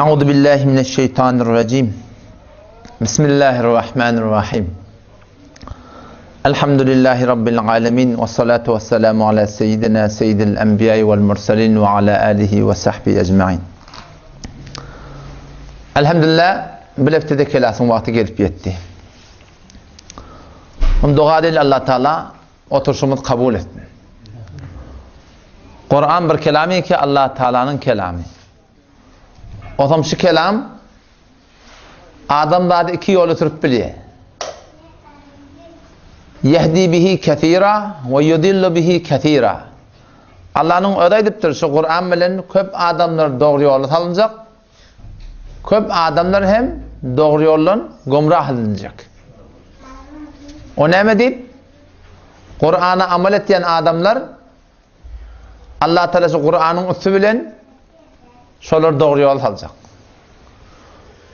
أعوذ بالله من الشيطان الرجيم. بسم الله الرحمن الرحيم. الحمد لله رب العالمين، والصلاة والسلام على سيدنا سيد الأنبياء والمرسلين وعلى آله وصحبه أجمعين. Elhamdülillah böyle iftide kelasın vakti gelip yetti. Dua edelim Allah Teala oturuşumuzu kabul etsin. Kur'an bir kelami ki Allah Teala'nın kelami. O şu kelam adamlarda iki yolu tutup biliyor. Yehdi bihi kethira ve yudillu bihi kethira. Allah'ın öyle ediptir şu Kur'an bilen köp adamlar doğru yola salınacak. Köp adamlar hem doğru yoldan gumrah edilecek. O ne deyip? Kur'an'a amel eden adamlar Allah Teala şu Kur'an'ın üstü bilen şolar doğru yol alacak.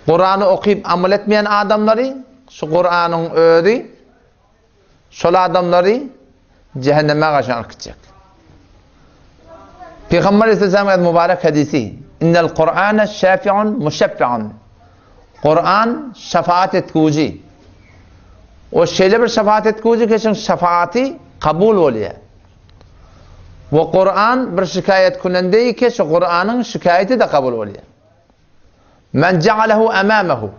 Kur'an'ı okuyup amel etmeyen adamları şu Kur'an'ın öğü şol adamları cehenneme karşı akıtacak. Peygamber Aleyhisselam'ın mübarek hadisi İnnel Kur'ane şafi'un muşeffi'un. Kur'an şefaat etkuci. O şeyle bir şefaat etkuci kesin şefaati kabul oluyor. Bu Kur'an bir şikayet kunendeyi ki şu Kur'an'ın şikayeti de kabul oluyor. Men cealehu emâmehu.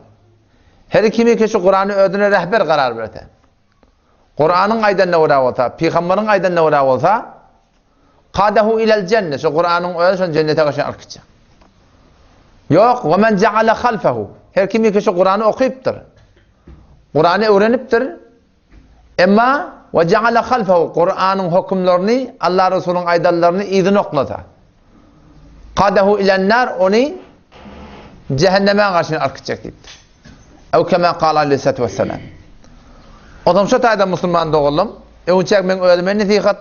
Her kimi ki şu Kur'an'ı ödüne rehber karar verdi. Kur'an'ın aydan ne uğrağı olsa, Peygamber'in aydan ne uğrağı olsa, kadehu ilel cennet. Şu Kur'an'ın ödüne cennete karşı arkıcak. Yok, ve men ceale halfehu. Her kimi ki şu Kur'an'ı okuyuptur. Kur'an'ı öğreniptir. Ama ve ceale halfehu. Kur'an'ın hükümlerini, Allah Resulü'nün aydallarını idin oklata. Kadehu ilenler onu cehenneme karşı arkıcak deyiptir. Ev kema kâle aleyhissalatu vesselam. Otom şu tayda Müslüman doğullum. Evçek men öğrenme netikat.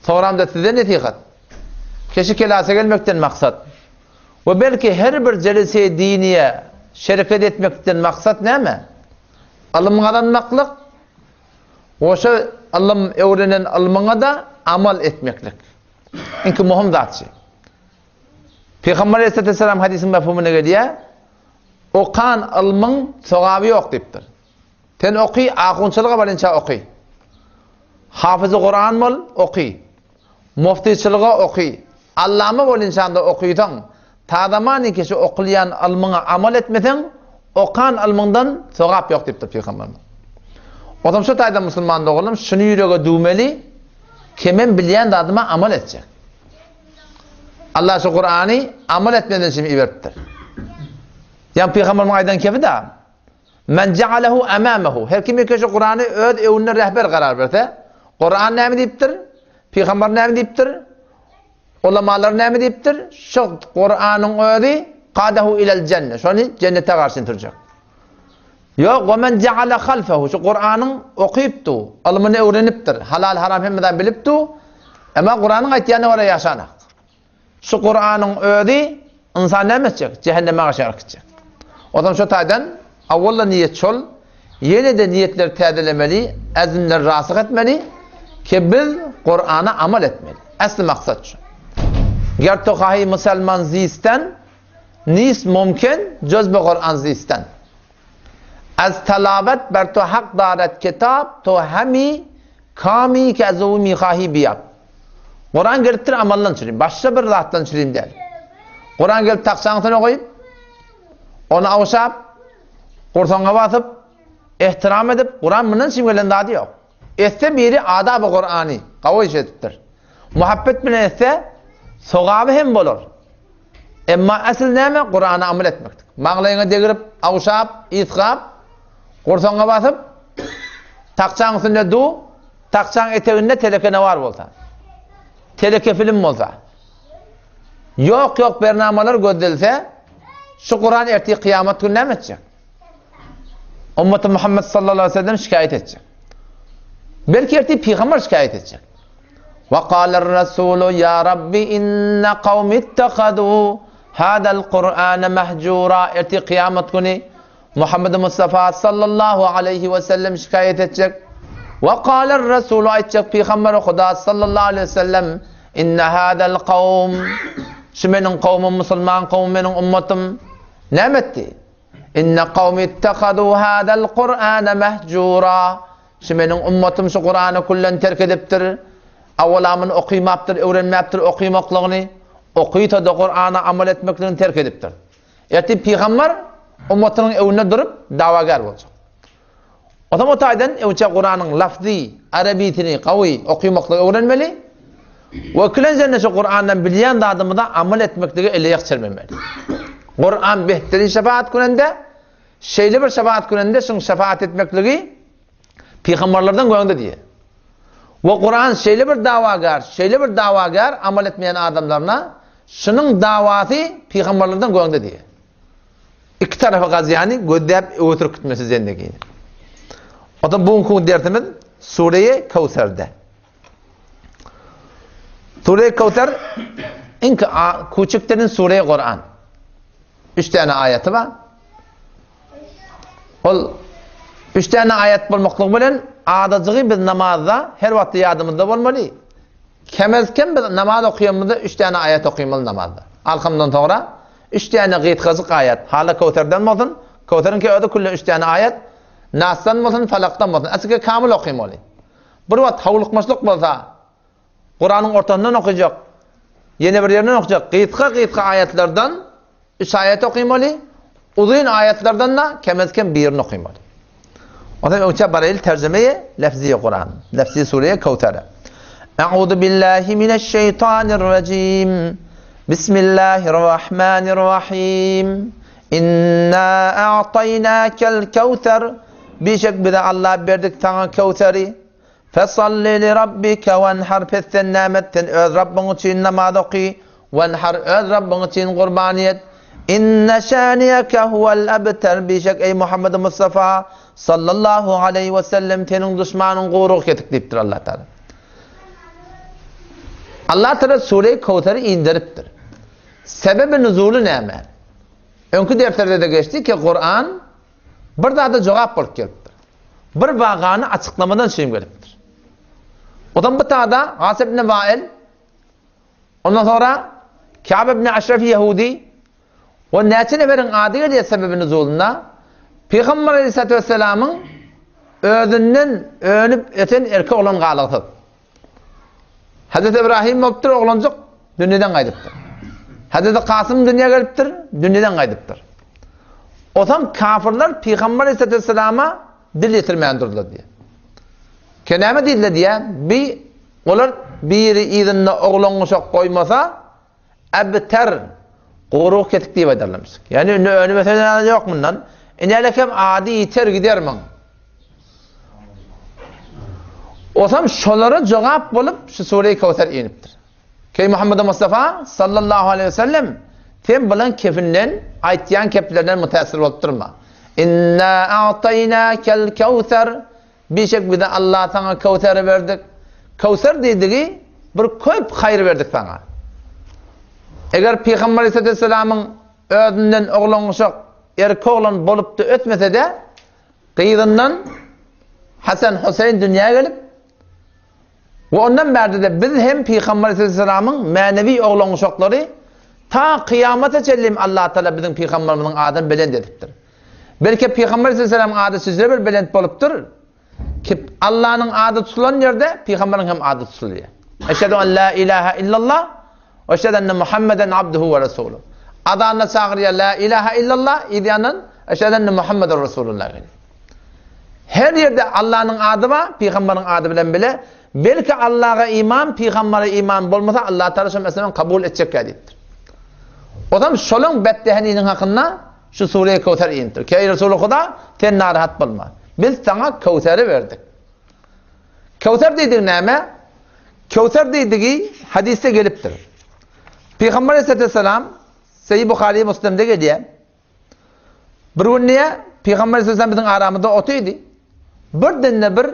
Sonram da size netikat. Keşi kelase gelmekten maksat. Ve belki her bir celise diniye şeriket etmekten maksat ne mi? Alımgalanmaklık. O şu alım öğrenen alımına da amal etmeklik. İnki muhim zatçı. Peygamber Aleyhisselam hadisin mefhumuna geliyor. Okan alımın sevabı yok deyiptir. Sen okuy, akunçılığa varınca okuy. Hafızı Kur'an mol okuy. Muftiçılığa okuy. Allame bol insanda okuydan. Tadamani ki şu okuyan alımına amal etmeden okan alımından sevap yok deyiptir Peygamber. Otom şu tayda Müslüman doğulum şunu yüreğe düğmeli kimin bilen adıma amal edecek. Allah şu Kur'an'ı amal etmeden şimdi iberttir. Yani Peygamber'in aydan kefi de men cealehu emâmehu. Her kimi ki şu Kur'an'ı öd evine rehber karar verse Kur'an ne mi deyiptir? Peygamber ne mi deyiptir? Ulamalar ne mi deyiptir? Şu Kur'an'ın ödü kadehu ilel cennet. Şunu cennete karşı duracak. Yok, وَمَنْ جَعَلَ خَلْفَهُ. Şu Kur'an'ın okuyuptu, alımını öğreniptir, halal haram hemmeden biliptu, ama Kur'an'ın ayetlerini oraya yaşanak. Şu Kur'an'ın öğüdü, insan ne edecek? Cehenneme karşı arkıcak. O zaman şu taydan, avvalla niyet çol, yine de niyetleri teadilemeli, ezinleri rasık etmeli, ki biz Kur'an'a amal etmeli. Aslı maksat şu. Gertokahi Müslüman zisten, nis mümkün, cözbe Kur'an zisten. از تلاوت بر تو حق دارد کتاب تو همی کامی که از او میخواهی بیاب. Kur'an geliptir amallan çürüyüm. Başka bir zattan çürüyüm değil. Kur'an gelip taksağını koyup onu avuşap kurtona basıp ihtiram edip Kur'an bunun simgelen dadı yok. Etse biri adab-ı Kur'an'ı kavga işlettir. Muhabbet bile etse sogabı hem olur. Ama asıl neyme? Kur'an'a amel etmektir. Mağlayına degrip avuşap, iskap kurtona basıp takçağın üstünde du, takçağın eteğinde teleke ne var olsa. Teleke film olsa. Yok bernamalar gözdelse şu Kur'an ertiği kıyamet günü ne edecek? Ümmeti Muhammed sallallahu aleyhi ve sellem şikayet edecek. Belki ertiği Peygamber şikayet edecek. وَقَالَ الرَّسُولُ يَا رَبِّ اِنَّ قَوْمِ اتَّخَذُوا هَذَا الْقُرْآنَ مَهْجُورًا. Ertiği kıyamet günü Muhammed Mustafa sallallahu aleyhi ve sellem şikayet edecek. وَقَالَ الرَّسُولُ ayetecek Peygamber-i Huda sallallahu aleyhi ve sellem اِنَّ هَذَا الْقَوْمِ Şu menin kavmim Müslüman kavmim menin ummetim nemetti? İnne kavmi ittehadu hadal Kur'ane mehcura. Şu menin ummetim şu Kur'an'ı kullen terk ediptir. Avvalamını okuyamaptır, öğrenmeyaptır okuymaklığını. Okuyta da Kur'an'a amel etmekliğini terk ediptir. Yeti peygamber ummetinin evine durup davagar olacak. O zaman o taydan evçe Kur'an'ın lafzi, Arabiyetini, kavi okuymaklığı öğrenmeli. Ve kilen şu Kur'an'dan bilen adamı da amel etmekliği ele yakçırmemeli. Kur'an behterin şefaat gününde, şeyli bir şefaat gününde şun şefaat etmekliği peygamberlerden koyunda diye. Ve Kur'an şeyli bir davagar amel etmeyen adamlarına şunun davası peygamberlerden koyunda diye. İki tarafa gaz yani göddep oturup gitmesi zendeki. O da bugünkü dersimiz Sure-i Kevser'de. Sure-i Kevser en küçüklerin Sure-i Kur'an. 3 tane ayeti var. Ol 3 tane ayet bulmaklık bilen adacığı biz namazda her vakit yadımızda olmalı. Kemezken biz namaz okuyamızda 3 tane ayet okuyamalı namazda. Alhamdan sonra 3 tane gıyet kazık ayet. Hala Kevser'den mi olsun? Kevser'in ki öde kulle 3 tane ayet. Nas'tan mı olsun, Falak'tan mı olsun? Aslında kamil okuyamalı. Bir vakit havluqmaşlık bolsa Kur'an'ın ortasından okuyacak. Yeni bir yerinden okuyacak. Gıyet ayetlerden 3 ayet okuyamalı. Uzun ayetlerden de kemezken birini okuyamalı. O zaman önce barayla tercümeyi lafzi Kur'an. Lafzi Sure-i Kevser'e. Euzu billahi mineşşeytanirracim. Bismillahirrahmanirrahim. İnna a'taynakel kevser. Bişek bir de Allah verdik sana Kevser'i. Fesalli li rabbike venhar fessennametten öz Rabbin için namaz oku. Venhar öz Rabbin için kurbaniyet. İnne şaniyeke huvel abter. Bişek ey Muhammed Mustafa sallallahu aleyhi ve sellem senin düşmanın kuyruğu ketik deyiptir Allah Teala. Allah Teala Sure-i Kevser'i indiriptir. Sebebi nüzulü neyme? Önkü derslerde de geçti ki Kur'an bir daha da cevap bulup geliptir. Bir vakanı açıklamadan şeyim geliptir. Odan bir daha da Asib ibn Vail, ondan sonra Kâb ibn Aşraf Yahudi ve neçe neferin adı diye sebebi nüzulunda Peygamber Aleyhisselatü Vesselam'ın özünden önüp eten erkek olan galıqtır. Hazreti İbrahim oluptur, oğlancık dünyadan kaydıptır. Hazreti Kasım dünya geliptir, dünyadan kaydıptır. O zaman kafirler Peygamber Aleyhisselatü Vesselam'a dil yetirmeyen durdular diye. Kename değiller diye onlar biri izinle oğlan uşak koymasa ebter kuyruğu ketik diye ederlermiş. Yani önü mesela yok bundan. İnelekem adi iter gider mi? O zaman şolara cevap bulup şu Sure-i Kevser iniptir. Ki Muhammed Mustafa sallallahu aleyhi ve sellem sen bilen kefinden aytyan keplerden müteessir olup durma. İnna a'taynakel kevser. Bişek bir de Allah sana Kevser'i verdik. Kevser dediği bir köp hayır verdik sana. Eğer Peygamber Aleyhisselatü Vesselam'ın özünden oğlan uşak erkek oğlan bolup da ötmese de kıyıdından Hasan Hüseyin dünyaya gelip ve ondan beri de biz hem Peygamber Aleyhisselam'ın manevi oğlan uşakları ta kıyamete çellim Allah Teala bizim Peygamberimizin adını belend ediptir. Belki Peygamber Aleyhisselam'ın adı sizlere bir belend boluptur. Ki Allah'ın adı tutulan yerde Peygamber'in hem adı tutuluyor. Eşhedü en la ilahe illallah ve eşhedü enne Muhammeden abduhu ve resulü. Adana çağırıyor la ilahe illallah idyanın eşhedü enne Muhammeden Resulullah. Her yerde Allah'ın adı var, Peygamber'in adı bilen bile. Belki Allah'a iman, Peygamber'e iman olmasa Allah Teala mesela kabul edecek kadiptir. O zaman şolun beddeheninin hakkında şu Sure-i Kevser indir. Ki ey Resulü Kuda sen narahat bulma. Biz sana Kevser'i verdik. Kevser dediği neyme? Kevser dediği hadiste geliptir. Peygamber Aleyhisselatü Vesselam Seyyid Bukhari Müslim'de geliyor. Bir gün niye? Peygamber Aleyhisselatü Vesselam bizim aramızda otuydu. Bir dinle bir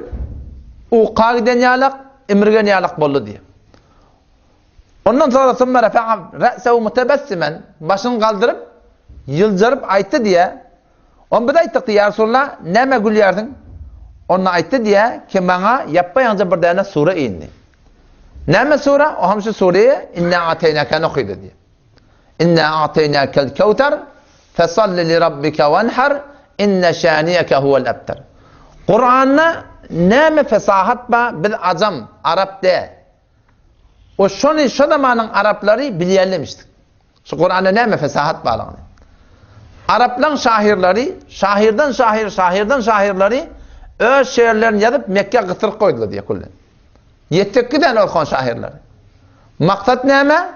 uqa giden yalak, imirgen yalak bollu diye. Ondan sonra sümme refa'a re'sehu mutebessimen başını kaldırıp yılcarıp ayttı diye. On bir de ayttık diye ya Resulullah neme gülyerdin? Onunla ayttı diye ki bana yapmayınca bir tane sure indi. Neme sure? O hamşı sureyi inna ateynake okuydu diye. İnna a'taynakel kevser fesalli li rabbike venhar inne şaniyeke huvel ebter. Kur'an'na näme fesahat ba bil azam Arap de. O şonu şu zamanın Arapları bilýärlemişdik. Şu Kur'an'da näme fesahat balany. Araplan şahirleri, şahirden şahirleri öz şeirlerini yazıp Mekke gıtırık koydular diye kullan. Yettekiden olkan şahirleri. Maksat näme?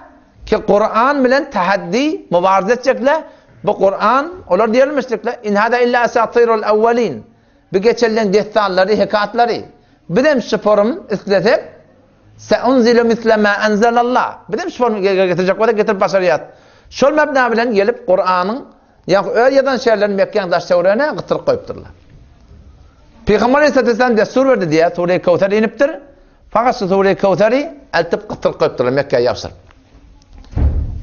Ki Kur'an bilen tahaddi, mübarize edecekler. Bu Kur'an, olar diyebilmiştikler. İn hada illa asatirul evvelin. Bir geçerlen destanları, hikayetleri. Bilim sporun isletip seunzilu misle ma enzelallah. Bilim sporun getirecek, o da getirip basariyat. Şol mebna bilen gelip Kur'an'ın yadan şehirlerin Mekke'nin daş çevrene gıtırık koyupturlar. Peygamber Aleyhisselam destur verdi diye Sure-i Kevser iniptir. Fakat Sure-i Kevser'i eltip gıtırık koyupturlar Mekke'ye yapsır.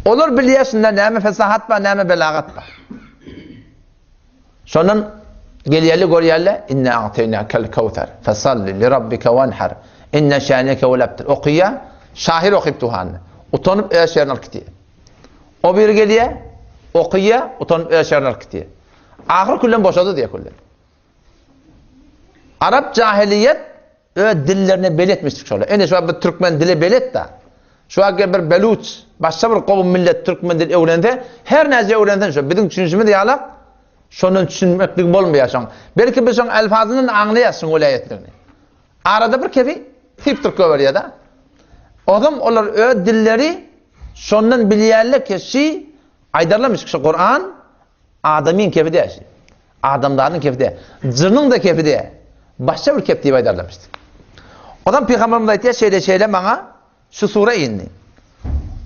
Olur biliyasında näme fesahat var, näme belagat var. Şondan gelýärli görýärli inna a'taynakel kevser fesalli li rabbike venhar inne şaniyeke huvel ebter. Okuya şahir okuyup tuhanny. Utanyp eşerner kiti. O bir gelýär okuya utanyp eşerner kiti. Ahir kullan boşadı diye kullan. Arap cahiliyet dillerini beletmiştik şöyle. Ene şu bir Türkmen dili belet da. Şu ager bir Beluç, başka bir kavim millet Türkmen dili öğrendi. Her nece öğrenden şu. Bizim düşünüşümüz yalak. Şunun düşünmeklik olmayasan. Belki biz onun elfazının anlayasın o ayetlerini. Arada bir kefi tip Türk öğreniyor da. Adam onlar dilleri şundan bilýärli kişi aydarlamış ki Kur'an adamın kefi değil. Adamların kefi değil. Cırnın da kefi değil. Başka bir kefi diye aydarlamıştı. Adam Peygamberimiz ayetiyor şeyle bana şu sure indi.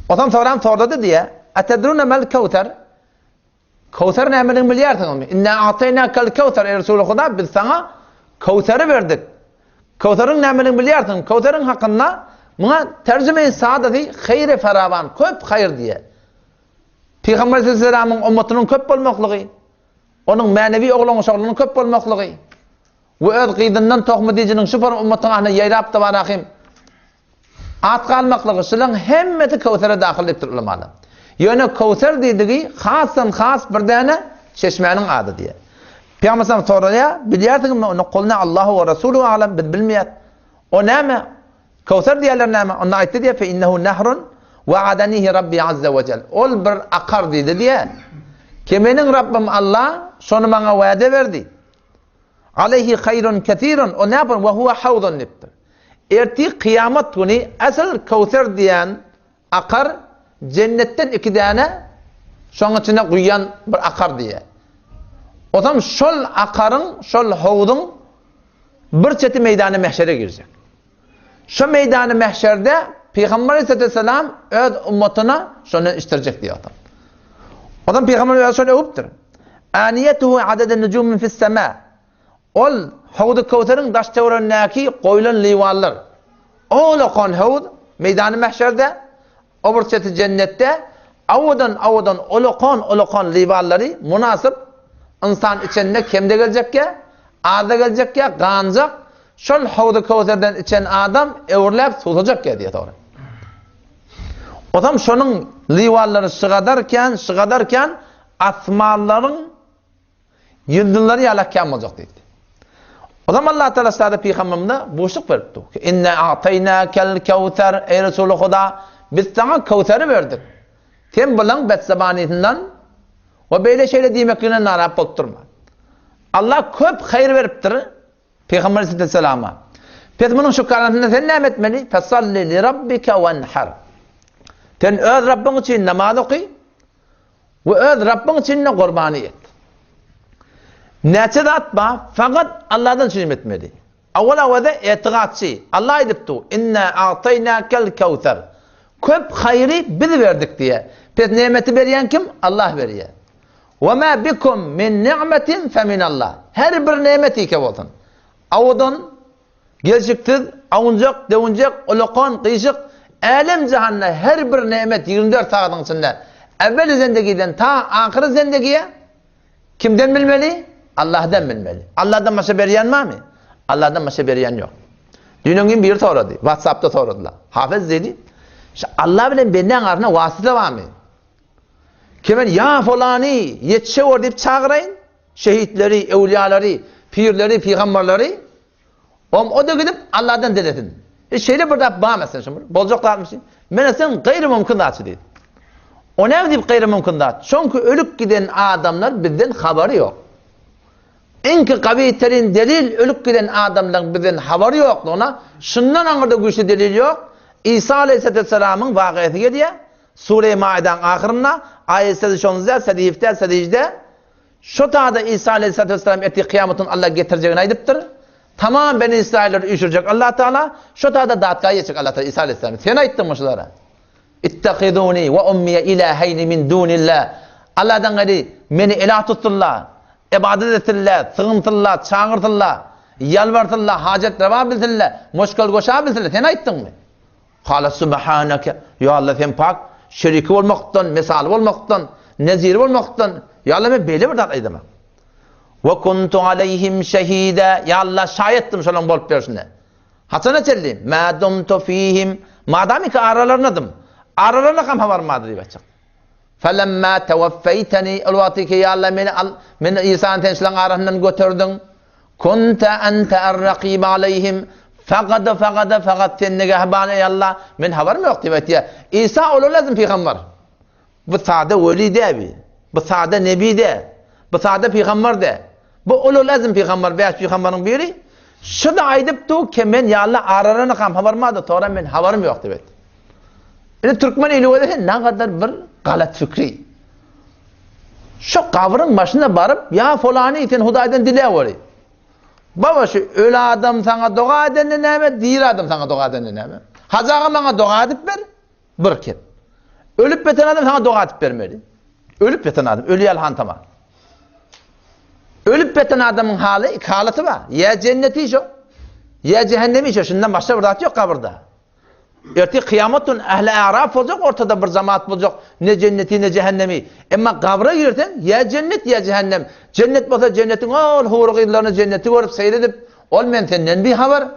Adam sordu diye atedrune mel kevser. Kevser nämenin bilýärsiňizmi? İnna a'taynakel kevser ey Resulullah biz sana Kevser'i verdik. Kevser'in nämenin bilýärsiň? Kevser'in hakynda buna tercüme-i saadati hayr-i faravan, köp hayır diye. Peygamber Aleyhisselam'ın ümmetinin köp bolmaklygy, onun manevi oglan-uşaklarynyň köp bolmaklygy we öz gydynyň tohmedijiniň şupar ümmetine ahna ýaýrap da barahim. At kalmaklığı şulan hemmeti Kevser'e dahil ettir ulamalar. Yani Kevser dediği hasan has bir tane çeşmenin adı diye. Peygamber soraya bilýärsiňizmi onu kulna Allahu ve Resuluhu alem bilmeýär. O näme? Kevser diýerler näme? Onu aýtdy diye fe innehu nahrun ve adanihi Rabbi azze ve cel. Ol bir akar dedi diye. Ki menin Rabbim Allah şonu bana vaade verdi. Aleyhi hayrun ketirun. O näpar? Ve huve havdun niptir. Erti kıyamet günü asıl Kevser diyen akar cennetten 2 tane şoň içine guýan bir akar diye. O zaman şol akarın, şol havudun bir çeti meydana mahşere girecek. Şu meydana mahşerde Peygamber Aleyhisselam öz ümmetine şonu iştirecek diye adam. O zaman Peygamber Aleyhisselam öptür. Aniyetuhu adeden nucumin fis sema. Ol havud-u Kevser'in daş çevrendeki koyulan livallar. Oğlakon havud meydan-ı mahşerde, öbür çeti cennette avudan olakon livalları münasip insan içinde kimde gelecek ya? Arda gelecek ya? Gancak. Şol havud-u Kevser'den içen adam öwürläp tutacak ya diye doğru. O zaman şonun livalları şıgadarken asmaların yıldızları yalakkan olacak dedi. O zaman Allah Teala sada Peygamberimize boşluk verdi. İnne a'taynakel kevser ey Resulullah biz sana Kevser'i verdik. Sen bilen betzabaniyetinden ve böyle şeyle demekle narap olturma. Allah köp hayır veriptir Peygamber Aleyhisselam'a. Peygamber'in şu karantinada sen ne etmeli? Fesalli li rabbike venhar. Sen öz Rabbin için namaz oku ve öz Rabbin için kurban et. Näçe atma fakat Allah'dan şükrü etmedi. Awala ve de itiqadçı. Allah edipdi. İnna a'taynakel kevser. Köp hayri biz verdik diye. Pes nimeti berýän kim? Allah berýär. Ve ma bikum min ni'metin femin Allah. Her bir nimeti ke bolsun. Awdan gelşiktiz, awnjak, dewnjak, ulaqan, qyşyk, alem jahanna her bir nimet 24 sagatyň içinde. Evvel zendegiden ta ahir zendegiye kimden bilmeli? Allah'dan bilmeli. Allah'dan başka berýän barmy? Allah'dan başka berýän ýok. Dünýäň bir sorady. WhatsApp'ta soradylar. Hafiz dedi. Allah bilen benden arasynda wasyta barmy? Kemen ya falani yetişe or deyip çağırayın. Şehitleri, evliyaları, pirleri, peygamberleri. O da gidip Allah'tan diletin. Şeyle burada bağırmasın şimdi. Bolcaklar mısın? Menesin gayri mümkün dağıtı değil. O ne deyip gayri mümkün dağıtı? Çünkü ölüp giden adamlar bizden haberi yok. Enki kaviterin delil ölüp giden adamların bizden haberi yok ona. Şundan anırda güçlü delil yok. İsa Aleyhisselam'ın vakiyeti geliyor. Sure-i Ma'ide'nin ahirinde ayet 8'de, sedifte, sedicde şu tağda İsa Aleyhisselam ettiği kıyametin Allah getireceğini aydıptır. Tamam Beni İsrail'leri üşürecek Allah Teala. Şu tağda dağıtkaya geçecek Allah Teala İsa Aleyhisselam. Sen ayıttın mı şulara? İttekiduni ve ummiye ilaheyni min dunillah. Allah'dan gari beni ilah tutturlar. İbadet ettirler, sığıntırlar, çağırtırlar, yalvartırlar, hacet reva bildirler, moşkal koşağı bildirler. Sen ayıttın mı? Kâle subhaneke. Ya Allah sen pak. Şeriki olmaktan, misali olmaktan, neziri olmaktan. Ya Allah ben böyle bir tatlaydım. Ve kuntu aleyhim şehide. Ya Allah şahittim şöyle bolup versinler. Hasan çelliyim. Ma dumtu fihim. Madami ki aralarınadım. Aralarına kam havar diye açık. Felemma tevaffeyteni. Elvati ki ya Allah beni İsa'nın tençilen arasından götürdün. Kunte ente er-rakib aleyhim. Fakat sen negahbane ya Allah. Men haber mi yok diye ya. İsa olur lazım peygamber. Bu sade veli de abi. Bu sade nebi de. Bu sade peygamber de. Bu olur lazım peygamber. Beş peygamberin biri. Şu da aydıp tu ki men ya Allah aralarına kam haber mi adı. Sonra men haberim yok diye. Yani Türkmen ili öyle ne kadar bir galat fikri. Şu kavrın başına varıp ya falanı için Huday'dan dile var. Baba şu öyle adam sana dua edene neyme, diğer adam sana dua edene neyme. Hazağı bana dua edip ver, bırket. Ölüp beten adam sana dua edip vermeli. Ölüp beten adam, ölü yalhan tamam. Ölüp beten adamın halatı var. Ya cenneti iş o, ya cehennemi iş o. Şundan başka bir zat yok kabirde. Erti kıyametun ehli araf olacak, ortada bir cemaat olacak. Ne cenneti ne cehennemi. Ama kabra girersen ya cennet ya cehennem. Cennet olsa cennetin ol hurugillarını cenneti görüp seyredip olmayan senden bir haber.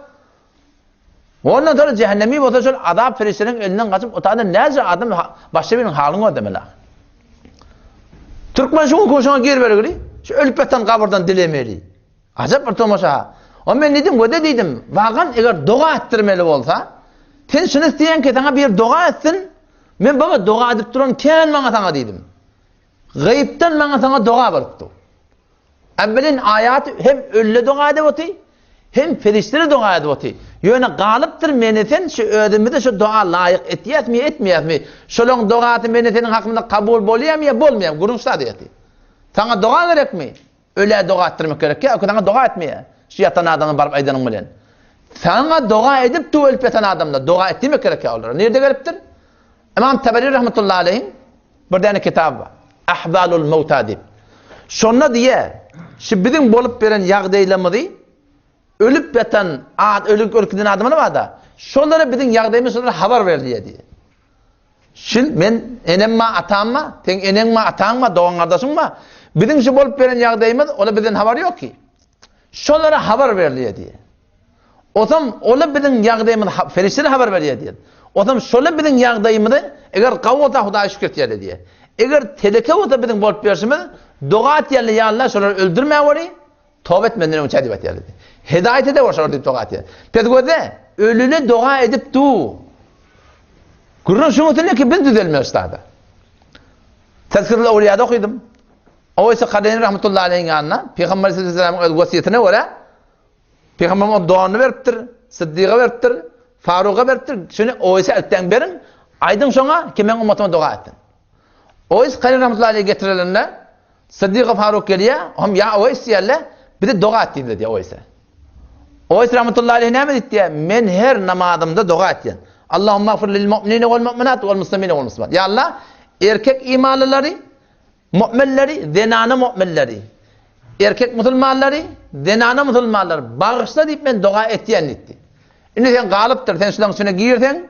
Ondan sonra cehennemi olsa şöyle azap ferişlerin elinden kaçıp o tane nece adam başka birinin halini o demeler. Türkmen şunu koşuna gir böyle şu ölüp yatan kabirden dilemeli. Acayip bir tomaşa. O ben dedim o da dedim. Vagan eğer dua ettirmeli olsa sen şunu isteyen ki sana bir dua etsin. Ben baba dua edip duran ken bana sana dedim. Gayipten bana sana dua veripti. Evvelin ayat hem ölü dua edip hem ferişleri dua edip. Yani galiptir meneten şu ödümde şu dua layık etiyet mi etmeyet mi? Şolong dua etip menetenin hakkında kabul boluyam ya bolmayam. Gurumsa diyeti. Sana dua gerek mi? Öyle dua ettirmek gerek ya. O kadar dua etmeye. Şu yatan adamı barıp aydanın bilen. Sana dua edip tu ölüp yatan adamla dua ettirmek gerek ya onlara. Nerede gariptir? İmam Taberi rahmetullahi aleyhim bir tane kitap var. Ahvalul Mevta deyip. Şonna diye şu bizim bolup veren yağdaylamı ölüp yatan ölüp giden adamına var da şonlara bizim yağdayımız onlara haber ver diye. Şimdi ben enemma atamma, sen enemma atanma, doğan kardeşim var. Bizim şu bolup veren yağdayımız ola bizden haber yok ki. Şonlara haber ver diye. O zaman ola bizim yağdayımız ferişlere haber ver diye. O zaman şöyle bizim yağdayımız eğer kavvata Hudaya şükür diye diye. Eğer teleke olsa bizim bolup verişimiz dua et yerli ya Allah şonları öldürmeye var. Tövbe etmeden önce edip yerli. Hidayete de var şurada dua et. Pedgode ölüne dua edip du. Kur'an şunu ne ki biz düzelmiyoruz daha. Tezkirul Evliya'da okudum. O ise Kadeni rahmetullahi aleyhin yanına Peygamber sallallahu aleyhi ve sellem'in vasiyetine göre Peygamber o duanı veriptir, Sıddık'a veriptir, Faruk'a veriptir. Şunu o ise elten verin. Aydın sonra kimin ummatıma dua ettin. O ise Kadeni rahmetullahi aleyhi getirilenler Sıddık'a Faruk geliyor. Hem ya o ise yerle bir de dua ettiğim dedi o ise. O ise rahmetullahi aleyhi ne mi diye men her namazımda dua ettim. Allahümme gfir lil mu'minine vel mu'minat vel muslimine vel muslimat. Ya Allah erkek imanlıları, müminleri, zenanı müminleri, erkek Müslümanları, zenanı Müslümanları bağışla deyip ben dua ettiyen etti. Şimdi sen galiptir, sen şundan üstüne giyirsen,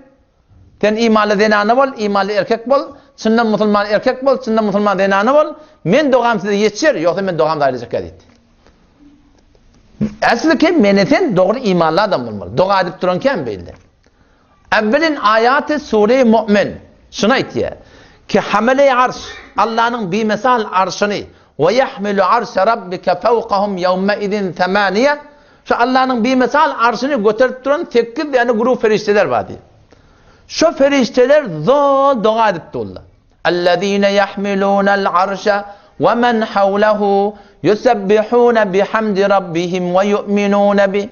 sen imanlı zenanı bol, imanlı erkek bol, şundan Müslüman erkek bol, şundan Müslüman zenanı bol, men doğam size yetişir, yoksa men doğam da ayrıca etti. Aslında ki menetin doğru imanlı adam olmalı. Dua edip duran kim belli. Evvelin ayatı Sure-i Mu'min şuna itiyor. ki hamile arş Allah'ın bir mesal arşını ve yahmilu arşa rabbike fevkahum yevme idin temaniye şu Allah'ın bir mesal arşını götürüp duran 8 tane grup ferişteler var diye. Şu ferişteler zor dua edip durdular. اَلَّذ۪ينَ يَحْمِلُونَ الْعَرْشَ وَمَنْ حَوْلَهُ يُسَبِّحُونَ بِحَمْدِ رَبِّهِمْ وَيُؤْمِنُونَ بِهِ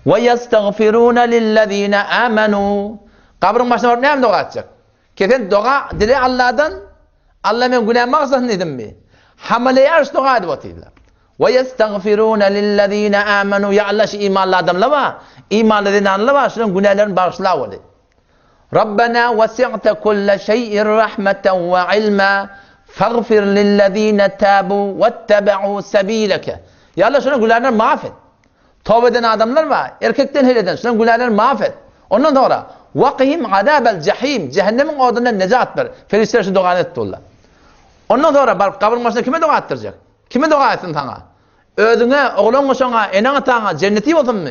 وَيَسْتَغْفِرُونَ لِلَّذ۪ينَ آمَنُوا Kabrın başına varıp ne dua edecek? Kesin dua dile Allah'dan Allah ben günah mağazasını dedim mi? Hamileye arş dua edip atıyorlar. وَيَسْتَغْفِرُونَ لِلَّذ۪ينَ آمَنُوا Ya Allah şu imanlı adamla var. İmanlı dinanlı var. Şunun günahlarını bağışla olayım. ربنا وسعت كل شيء رحمة وعلما فاغفر للذين تابوا واتبعوا سبيلك. Ya Allah şunun günahlarını mahvet. Tövbe eden adamlar var. Erkekten heleden şunun günahlarını mahvet. Ondan sonra vakihim adabel cehim. Cehennemin odundan necat ver. Ferişteler şu dua etti Allah. Ondan sonra kabrin başına kime dua ettirecek? Kime dua etsin sana? Ödüne, oğlun sana, enana sana cenneti olsun mu?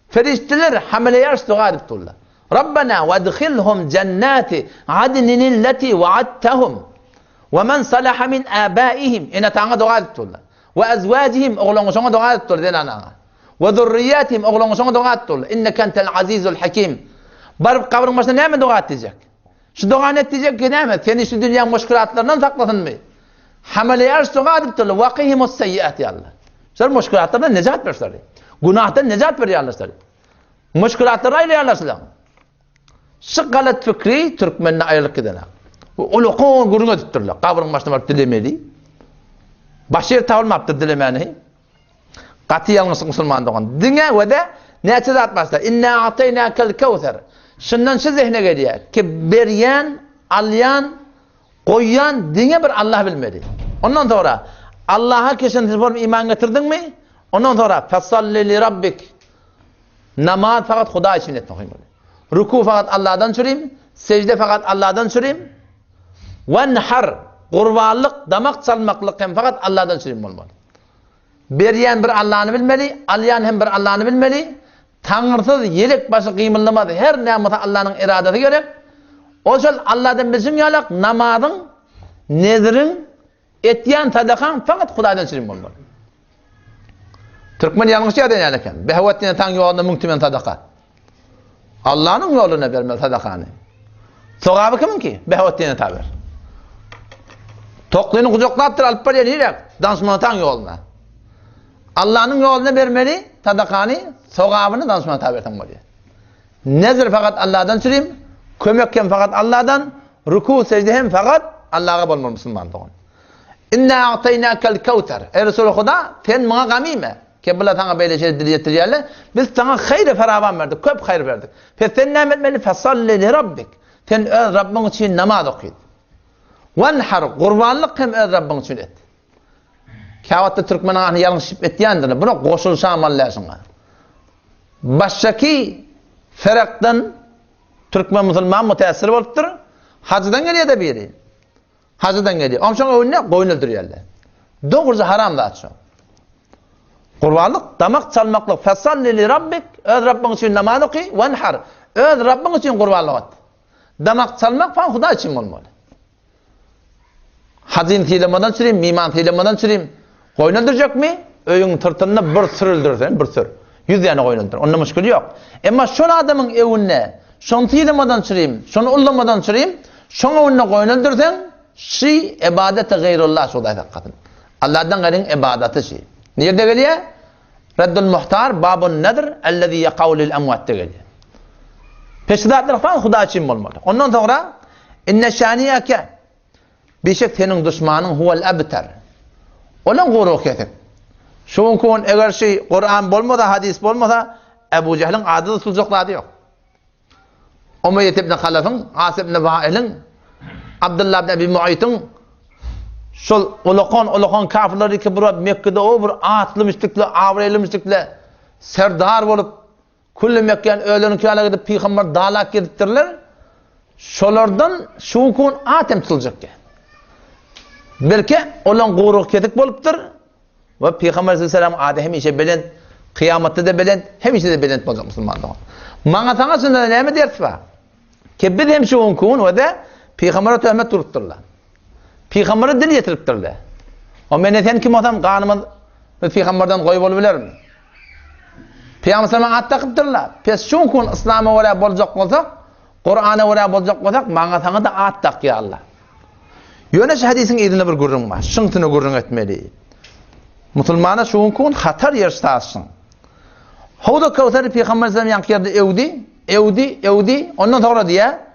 Ferişteler hamileye arş dua edip Allah. ربنا وادخلهم جنات عدن التي وعدتهم ومن صلح من آبائهم إن تعالى دعاء الله وأزواجهم أغلون شون دعاء الله وذرياتهم أغلون شون دعاء الله إنك أنت العزيز الحكيم barıp kabrın başına ne mi dua edecek? Şu dua edecek ki ne mi? Seni şu dünya müşkülatlarından saklasın mı? Hamile arş dua edip Allah vakihimus seyyiat ya Allah. Şer müşkülatlardan necat ver. Günahtan necat ver ya Allah. Müşkülatları ayrı ya Allah. Şıkkalet fikri Türkmen'le ayrılık edene. Uluqun guruna tutturlar. Kabrın başına varıp dilemeli. Başır tavılmaptır dilemeni. Katı yalnız Müslüman doğan. Dine ve de neçede atmazlar. İnna ataynakel kevser. Şundan şu zihne geliyor. Ki beryen, alyan, koyyan dine bir Allah bilmedi. Ondan sonra Allah'a kesin iman getirdin mi? Ondan sonra fesalli li rabbik. Namaz fakat Huda için etmek. Ruku fakat Allah'dan süreyim, secde fakat Allah'dan süreyim. Venhar, kurbanlık, damak çalmaklık hem fakat Allah'dan süreyim olmalı. Beryen bir Allah'ını bilmeli, alyan hem bir Allah'ını bilmeli. Tanrısız yelek başı kıymıllamaz. Her nemata Allah'ın iradesi gerek. O şöyle Allah'dan bilsin yalak, namazın, nezirin, etyen, sadakan fakat Huda'dan süreyim olmalı. Türkmen yanlış ya deneyken. Behvettiğine tan yolunda mümkün sadaka. Allah'ın yoluna vermez sadakanı. Sogabı kimin ki? Behvettiğine tabi. Tokluğunu kucaklattır alıp paraya neyek? Dansmana tan yoluna. Allah'ın yoluna vermeli sadakanı, sogabını dansmana tabi etmeli. Nezir fakat Allah'dan süreyim, kömekken fakat Allah'dan, ruku secde hem fakat Allah'a bulmalı Müslüman doğun. İnna a'taynâkel kevter. Ey Resulü Huda, sen bana gamime. Kebla sana böyle şey diyettiriyorlar. Biz sana hayır feravan verdik, köp hayır verdik. Sen ne etmeli? Fesalli li rabbik. Sen öz Rabbin için namaz okuyun. Venhar, kurbanlık hem öz Rabbin için et. Kavatta Türkmen'e yanlış ettiğindir. Buna koşulsam Allah'ına. Baştaki feraktan Türkmen Müslüman müteessir oluptur. Hacıdan geliyor da biri. Hacıdan geliyor. Amşan önüne koyunulduruyorlar. Doğrusu haram da açıyor. Kurbanlık, damak çalmaklık. Fesalli li rabbik. Öz Rabbin için namaz oku. Venhar. Öz Rabbin için kurbanlık et. Damak çalmak falan Huda için olmalı. Hacın tiylemadan süreyim, miman tiylemadan süreyim. Koyunuldur mi? Öyün tırtınına bir sür öldürürsen, bir sür. 100 tane koyunuldur. Onun müşkülü yok. Ama şol adamın evine, şonu tiylemadan süreyim, şonu ullamadan süreyim, şonu evine koyunuldursan, şi ibadeti gayrullah şuday hakikaten. Allah'tan gayrın ibadeti şi. Nerede geliyor? Reddül muhtar, babun nedir? Ellezî yekavlil emvatte geliyor. Peşidatlar falan Huda için olmalı. Ondan sonra inne şâniyeke bir şey senin düşmanın huvel ebter. Olan gurur kesin. Şun kun eğer şey Kur'an olmasa, hadis olmasa Ebu Cehil'in adı sucukları yok. Umeyyed ibn Halef'in, As ibn Vâil'in, Abdullah ibn Ebi Mu'ayt'ın şol ulukan kafirleri ki burada Mekke'de o bir atlı müstikle, avreli müstikle serdar olup kullu Mekke'nin öğlenin kâle gidip Peygamber dağlak edittirler. Şolardan şun kun atem tutulacak ki. Belki olan gurur ketik boluptur ve Peygamber sallallahu aleyhi ve sellem adı hemişe belend, kıyamette de belend, hemişe de belend olacak Müslümanlar. Mana sana sünnet ne mi ders var? Ki biz hem şun kun ve de Peygamber'e töhmet turutturlar. Peygamber'e dil getiripdirler. O men eten kim olsam kanımı Peygamber'den koyup olabilirim. Peygamber sana at takıptırlar. Pes şun kun İslam'a oraya bolacak olsak, Kur'an'a oraya bolacak olsak, bana sana da at tak ya Allah. Yöneş hadisin edine bir gurrun var. Şıntını gurrun etmeli. Musulmana şun kun hatar yer stasın. Havda Kavsar'ı Peygamber sana yankırdı evdi. Ondan sonra diye.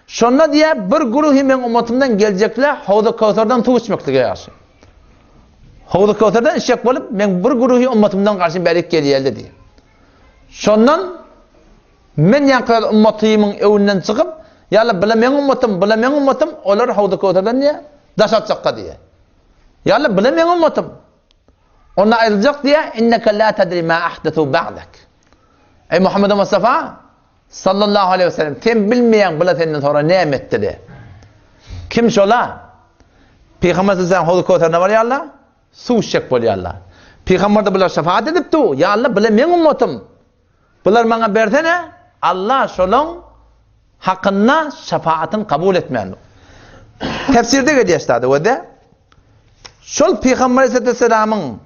Sonra diye bir guruhi men ummatımdan gelecekler. Havda Kavsar'dan tuğ içmekliğe yaşı. Havda Kavsar'dan işek bolup men bir guruhi ummatımdan karşı berik geliyeldi diye. Sondan men yankırdı ummatımın evinden çıkıp yalla bilemen ummatım olar Havda Kavsar'dan diye daş atacakka diye. Yalla bilemen ummatım. Ona ayrılacak diye inneke la tedri ma ahdathu ba'dak. Ey Muhammed Mustafa sallallahu aleyhi ve sellem sen bilmeyen bula senden sonra ne emetti de. Kim şola? Peygamber sallallahu aleyhi ve sellem var ya Allah. Su şek bol ya Allah. Peygamber de bular şefaat edipti. Ya Allah bilemen ummatım. Bular bana bersene Allah şolun hakkında şefaatin kabul etmeyen. Tefsirde geçti o da. Şol Peygamber aleyhisselamın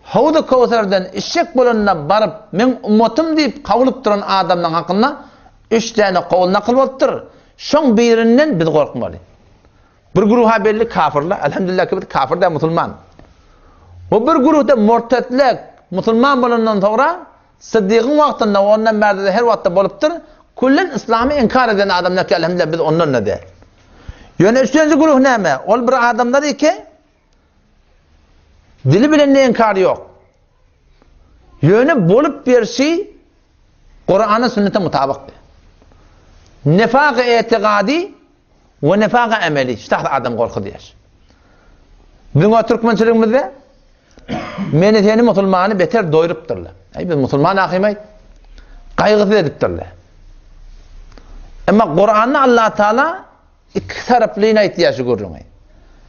Havda Kavsar'dan işek bolanına barıp men ummatım deyip kavulup duran adamdan hakkında 3 tane kavul nakıl bolupdur. Şoň birinden biz korkmaly. Bir guruha belli kafirler, elhamdülillah ki kafir de musulman. O bir guruhda murtatlik, musulman bolandan sonra Sıddık'ın vaktinde ondan beri de her vakitte bolupdur. Kullen İslam'ı inkar eden adamlar ki elhamdülillah biz ondan ne de. Yani 3. guruh näme? Ol bir adamlar ki dili bilen ne inkar yok. Yönü bolup bir şey Kur'an'a sünnete mutabık. Nefak-ı etikadi ve nefak-ı ameli. İşte adam korku diyor. Bugün Türkmençiligimizde meni seni musulmanı beter doyurupdurlar. Biz musulman ahimayt kaygısız edipdurlar. Ama Kur'an'da Allah Teala iki taraflığına ihtiyaçı görüyor.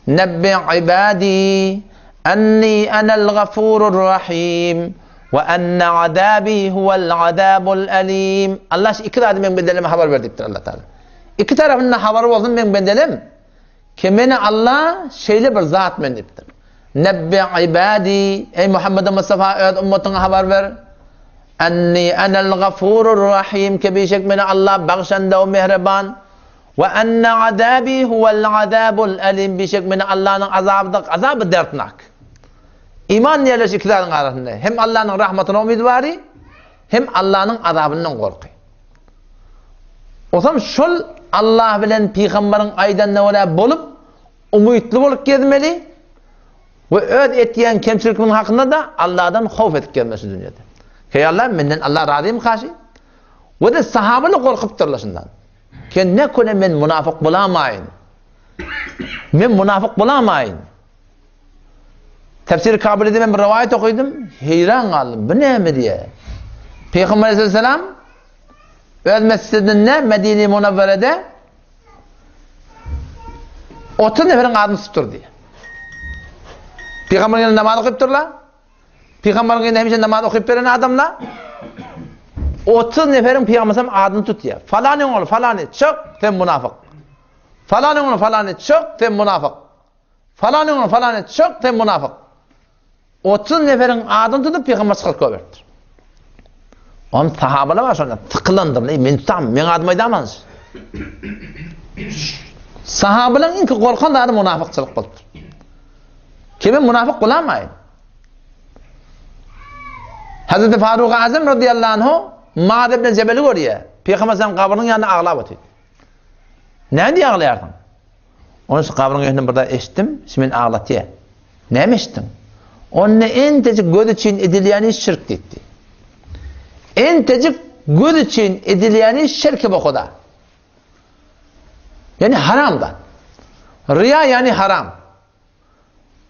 Nebbi ibadi enni enel gafurur rahim ve enne adabi huvel adabul alim. Allah iki tarafı ben bedelime haber verdiktir Allah Teala. İki tarafından haber olsun ben bedelim. Kimene Allah şeyle bir zat men diptir. Nebbi ibadi ey Muhammed Mustafa ummatına haber ver. Enni enel gafurur rahim kebişek mene Allah bağışanda o mehreban. Ve enne adabi huvel adabul alim bişek mene Allah'ın azabı dertnak. İman yerleşik iktidarın arasında. Hem Allah'ın rahmetine umidvari hem Allah'ın azabından korkuyor. O zaman şol Allah bilen Peygamberin aydan ne bolup umutlu bolup gezmeli ve öd ettiyen kemçilikimin hakkında da Allah'dan havf edip gelmesi dünyada. Ki Allah menden Allah razıyım karşı ve de sahabeyle korkup durlaşından. Ki ne kone men münafık bulamayın. Men münafık bulamayın. Tefsir-i Kabil'de ben bir rivayet okudum. Heyran kaldım. Bu ne mi diye. Peygamber aleyhisselam öz mescidinde Medine-i Münevvere'de 30 neferin adını tutur diye. Peygamber'in namaz okuyup durlar. Peygamber'in hemşe namaz okuyup veren adamlar 30 neferin Peygamber'in adını tut diye. Falanın oğlu falanı çok sen münafık. Falanın oğlu falanı çok sen münafık. Falanın oğlu falanı çok sen münafık. 30 neferin adını tutup Peygamber çıkıp koyverdi. Onun sahabalar var sonra tıkılandım. Men tutam, men adım aydamanız. Sahabaların inki korkan da adı münafıkçılık buldu. Kimi münafık bulamayın. Hazreti Faruk Azam radıyallahu anhu Ma'ad ibn Cebel'i görüyor. Peygamber sen kabrının yanına ağlayıp atıyor. Ne diye ağlayardın? Onun için kabrının yanında burada eşittim, şimdi ağlatıyor. Ne mi eşittin? Onun en tecik göz için ediliyeni şirk detti. En tecik göz için ediliyeni şirk bu kadar. Yani haramdan. Riya yani haram.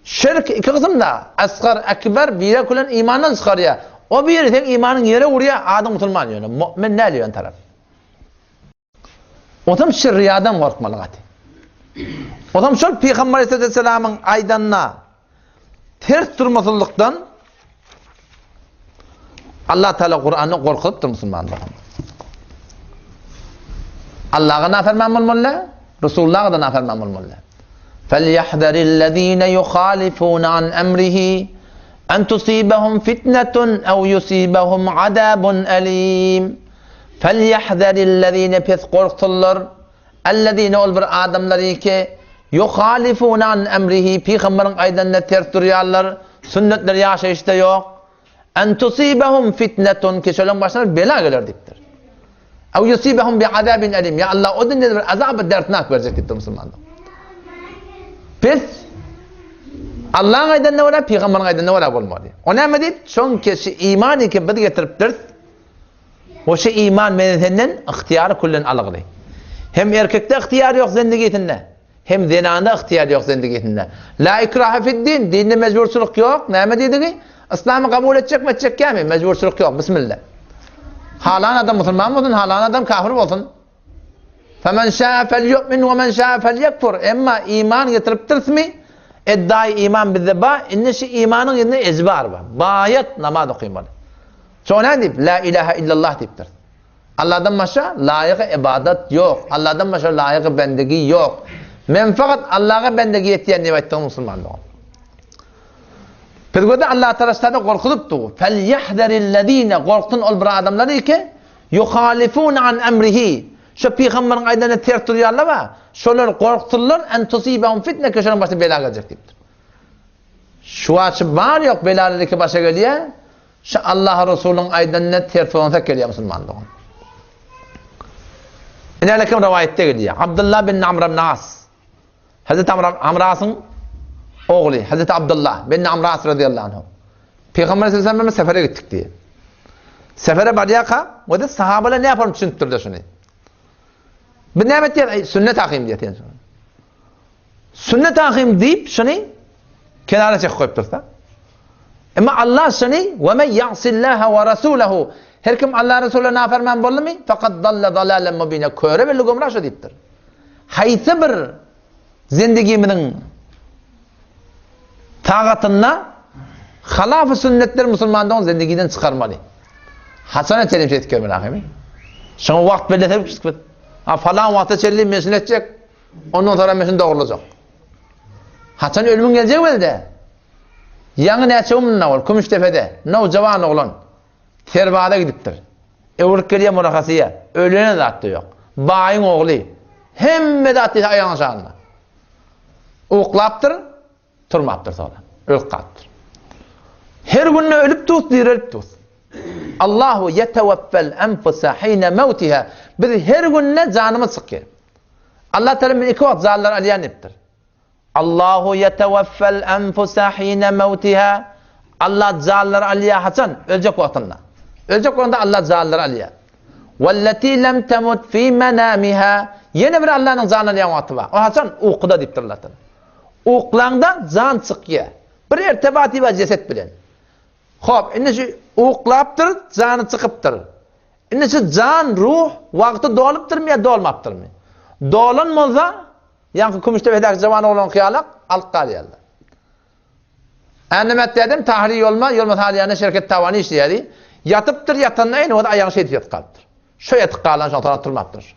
Şirk iki kısımda. Asgar, ekber, bire kulen imandan çıkarıyor. O bir yeri imanın yere vuruyor, adam musulman yani. Mümin ne diyor taraf? O zaman riyadan korkmalı gati. O zaman şu Peygamber Aleyhisselam'ın aydanına ters durmasızlıktan Allah Teala Kur'an'ı korkutup musulmanlar. Allah'a naferman olmalı, Resulullah'a da naferman olmalı. فَلْيَحْذَرِ الَّذ۪ينَ يُخَالِفُونَ عَنْ اَمْرِهِ اَنْ تُصِيبَهُمْ فِتْنَةٌ اَوْ يُصِيبَهُمْ عَذَابٌ أَلِيمٌ فَلْيَحْذَرِ الَّذ۪ينَ pes korktular اَلَّذ۪ينَ ol bir adamları ki yuhalifuna an emrihi peygamberin aydanına ters duruyorlar, sünnetleri yaşayışta yok. En tusibahum fitnetun ki şöyle başına bela gelir diptir. Ev yusibahum bi azabin elim. Ya Allah o dünyada bir azabı dertnak verecek diptir Müslümanlar. Biz Allah'ın aydanına var, peygamberin aydanına var olmalı. Ona mı deyip? Çünkü imanı ki bizi getiriptir. O şey iman menetinden ihtiyarı kullen alıgılı. Hem erkekte ihtiyar yok zindigiyetinde. Hem zinanda ihtiyar yok zindigiyetinde. La ikraha fid din. Dinde mecbursuluk yok. Ne dedi? İslam'ı kabul edecek mi edecek mi? Mecbursuluk yok. Bismillah. Halan adam Müslüman olsun, halan adam kafir olsun. فَمَنْ شَاءَ فَلْيُؤْمِنْ وَمَنْ شَاءَ فَلْيَكْفُرْ. Ama iman getiriptirsin mi? İddai iman bizde ba. İnnişi imanın yerine ezbar var. Bayat namaz okuymalı. Sonra deyip la ilahe illallah deyiptir. Allah'dan başka layık ibadet yok. Allah'dan başka layık bendegi yok. Men fakat Allah'a bendegi ettiyen nimetten Müslümanlar. Peki Allah Teala'da korkutuptu. فَلْيَحْذَرِ korktun ol bir adamları ki yuhalifun an emrihi. Şu peygamberin aydanına ters duruyorlar var. Şolar korktular en tusibahum fitne ki şunun başına bela gelecek deyiptir. Şu açı var yok belaları ki başa geliyor. Şu Allah Resulü'nün aydanına ters olunsa geliyor Müslümanlar. İnalekim rivayette geliyor. Abdullah bin Amr ibn As. Hazreti Amr As'ın oğlu Hazreti Abdullah bin Amr As radıyallahu anh. Peygamber sallallahu aleyhi ve sellem sefere gittik diye. Sefere bariyaka o da sahabeler ne yapalım düşündürdü şunu. Bir nimet diye sünnet akıyım diye. Sünnet akıyım deyip şunu kenara çek koyup dursa. Ama Allah şunu ve men ya'sillaha ve rasulahu her kim Allah Resulü'ne naferman boldu mu? Fakat dalle dalalen mubine. Köre belli gumrah şu deyiptir. Haysi bir zindagimizin tağatına halaf-ı sünnetler Müslümanların zindagiden çıkarmalı. Hasan etkelim etkiyor rahimi. Şunu vakt belirtip çıkıp falan vakta çelli mesin edecek. Ondan sonra mesin doğrulacak. Hasan ölümün gelecek mi de? Yanı neçeğimin ne var? Kumüştepe'de. Ne cavan oğlan. Terbada gidiptir. Evuruk geliyor murakasıya. Ölene de attı yok. Bayın oğlu. Hemme de attı ayağın aşağına. Uğuklaptır. Turmaptır sonra. Ölüp kalptır. Her gün ölüp tuz, dirilip tuz. Allahu yeteveffel enfusa hine mevtiha. Biz her gün canımı sıkıyor. Allah Teala iki vakit zallar aliyan iptir. Allahu yeteveffel enfusa hine mevtiha. Allah zallar aliya Hasan. Ölecek vaktinde. Ölecek vaktinde Allah zallar aliya. Velleti lem temut fi menamiha. Yine bir Allah'ın zallar aliyan vakti var. O Hasan uykuda diptir Allah'tan. Uykulanda can sıkıyor. Bir irtibati var ceset bilen. Hop, innesi uyuklaptır, canı çıkıptır. Innesi can, ruh, vakti doluptır mı ya dolmaptır mı? Dolanmazsa, yankı Kumüştepe'deki zaman olan kıyalak, alıp kalıyorlar. Annemet dedim, tahriye olma haliyana şirket tavanı işleyedi. Yatıptır, yatanın aynı o da ayağın şeydi yatıp kalıptır. Şu yatıp kalan şu an durmaptır.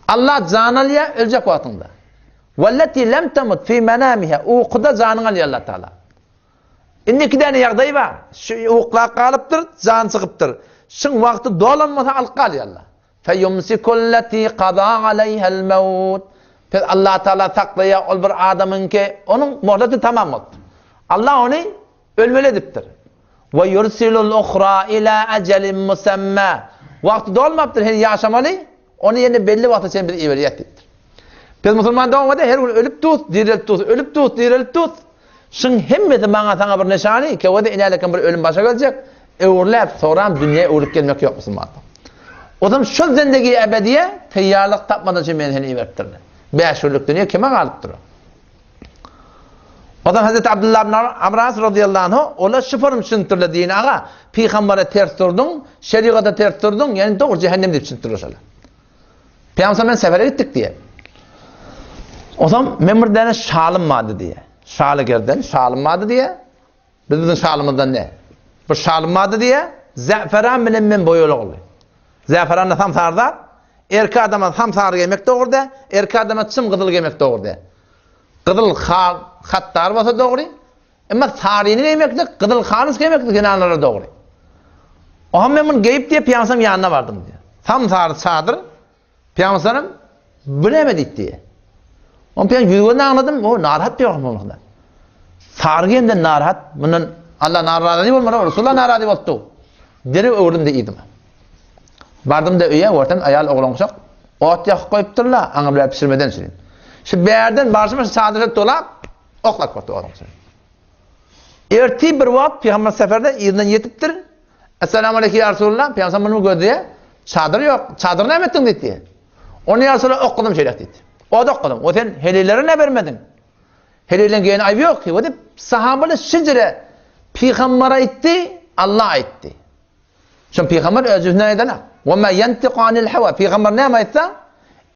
Allah can alıyor, ölecek vaktinde. Velleti lem temut fi menamiha. Uykuda canını alıyor Allah Teala. İndi iki tane yağdayı var. Şu uyukla kalıptır, can çıkıptır. Şun vakti dolanmasa alıp kalıyor Allah. Feyumsikulleti qada aleyhel mevut. Allah Teala saklaya ol bir adamın ki onun muhleti tamam oldu. Allah onu ölmeli ediptir. Ve yursilul ukhra ila ecelin musemma. Vakti dolmaptır, hani yaşamalı. Onu yerine belli vakti için bir iveriyet ettir. Biz Müslüman devam eder, her gün ölüp tut, dirilip tut, ölüp tut, dirilip tut. Şun hemmeti bana sana bir nişani ki o da inerken bir ölüm başa gelecek. Öğürlep sonra dünyaya uğrup gelmek yok Müslümanlar. O zaman şu zindagi ebediye teyyarlık tapmadan için beni seni iverttirdi. 5 yıllık dünya kime kalıptır o? O zaman Hazreti Abdullah bin Amr As radıyallahu anh ola şıfırım şıntırlı diyene ağa Peygamber'e ters durdun, şeriata ters durdun, yani doğru cehennem deyip şıntırlı. Peygamber ben sefere gittik diye. O zaman memurlarına şalım vardı diye. Şalı girden, şalım vardı diye. Bizim şalımızdan ne? Bu şalım vardı diye zeferan bilen men boyulu oldu. Zeferanla tam sarda, erkek adama tam sarı yemek doğurdu, erkek adama çım kızıl yemek doğurdu. Kızıl hatlar olsa doğru. Ama sarıyını demekle Kızıl Hanız demekle kenarlara doğru. O hem ben bunu geyip diye Peygamber'in yanına vardım diye. Tam sarı çadır Peygamber'im bilemedik diye. Onu ben yüzünden anladım. O narahat Peygamber'den. Sargı hem de narahat. Bunun Allah narahat değil olmadı. Resulullah narahat oldu. Deri öğrendim de iyiydim. Vardım da öye ortam ayal oğlan çok. Ot yakıp koyup durla. Anamlar pişirmeden süreyim. Şu bir yerden başıma çadırı dola. Oklak koydu oğlan süreyim. Erti bir vakit Peygamber seferde yerinden yetiptir. Esselamu Aleykum ya Resulullah. Peygamber bunu gördü ya. Çadır yok. Çadır ne ettin dedi. Onu ya Resulullah okudum şeyler dedi. O da okudum. O sen helilere ne vermedin? Helilerin gene ayıbı yok ki. O da sahabeler şicre Peygamber'e itti, Allah'a itti. Çünkü Peygamber özüne edene. وَمَا يَنْتِقُ عَنِ الْحَوَى Peygamber ne yaptı?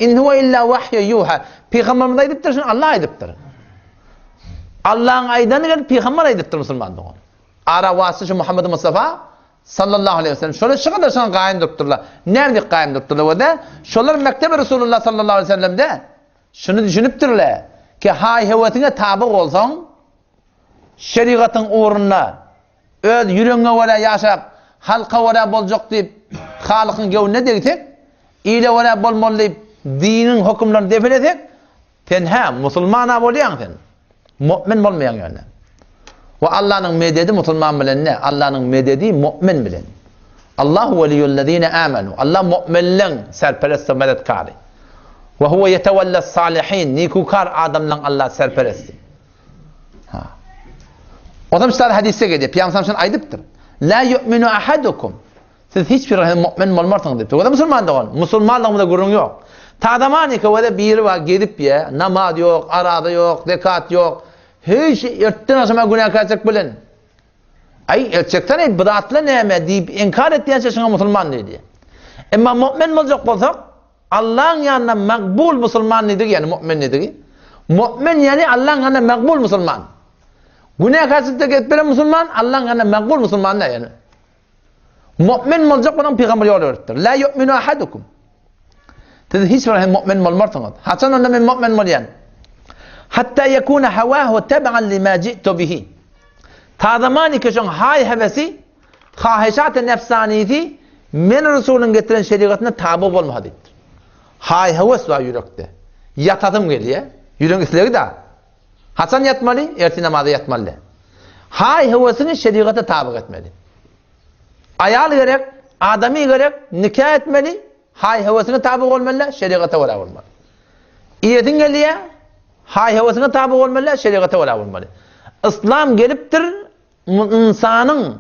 اِنْ هُوَ اِلَّا وَحْيَ يُوحَى Peygamber de ediptir, Allah ediptir. Allah'ın aydanı gelip Peygamber ediptir Müslüman doğan. Ara vasışı Muhammed Mustafa sallallahu aleyhi ve sellem. Şöyle şu kadar sana kaim durtturlar. Nerede kaim durtturlar o da? Şolar Mektebi Resulullah sallallahu aleyhi ve sellem'de şunu düşünüptürler ki hay hevetine tabi olsan şeriatın uğruna öz yüreğine vere yaşap halka vere bolacak deyip halıkın gevine dedik ile vere bolmalı deyip dinin hükümlerini defeledik sen hem Müslümana bolayan sen mümin olmayan yani. Ve Allah'ın mededi Müslüman bilen ne? Allah'ın mededi mümin bilen. Allahu veliyyullezine amenu. Allah müminlerin serperest ve mededkari. Ve huve yetevelles salihin. Nikukar adamla Allah serperesti. O zaman işte hadise geliyor. Peygamber şunu aydıptır. La yu'minu ahadukum. Siz hiçbir mümin olmarsınız deyip. O da Müslüman da olun. Müslümanlığında gurur yok. Tadamani ki o da bir var gidip ya. Namaz yok, arada yok, zekat yok. Hiç ertten aşama günah kaçacak bilin. Ay erçekten ey bıdatlı neyme deyip inkar ettiğin şey sana Müslüman dedi. Ama mümin olacak olsak Allah'ın yanına makbul Müslüman nedir yani mümin nedir? Mümin yani Allah'ın yanına makbul Müslüman. Günah kaçacak etmeli Müslüman Allah'ın yanına makbul Müslüman ne yani? Mümin olacak olan peygamber yolu öğretir. La yu'minu ahadukum. Dedi hiç var mümin olmarsınız. Hasan onda mümin olayan. Hatta yekuna havahu teban lima ci'tu bihi. Ta zamani ki şun hay hevesi, hahişat-ı nefsaniyeti men Resul'ün getiren şeriatına tabi olmalıdır. Hay heves var yürekte. Yatadım geliyor. Yüreğin isleri de. Hasan yatmalı, erti namazda yatmalı. Hay hevesini şeriata tabi etmeli. Ayal gerek, adami gerek nikah etmeli. Hay hevesine tabi olmalı, şeriata vela olmalı. İyetin geliyor. Hay hevesine tabi olmalı, şeriata vela olmalı. İslam geliptir, insanın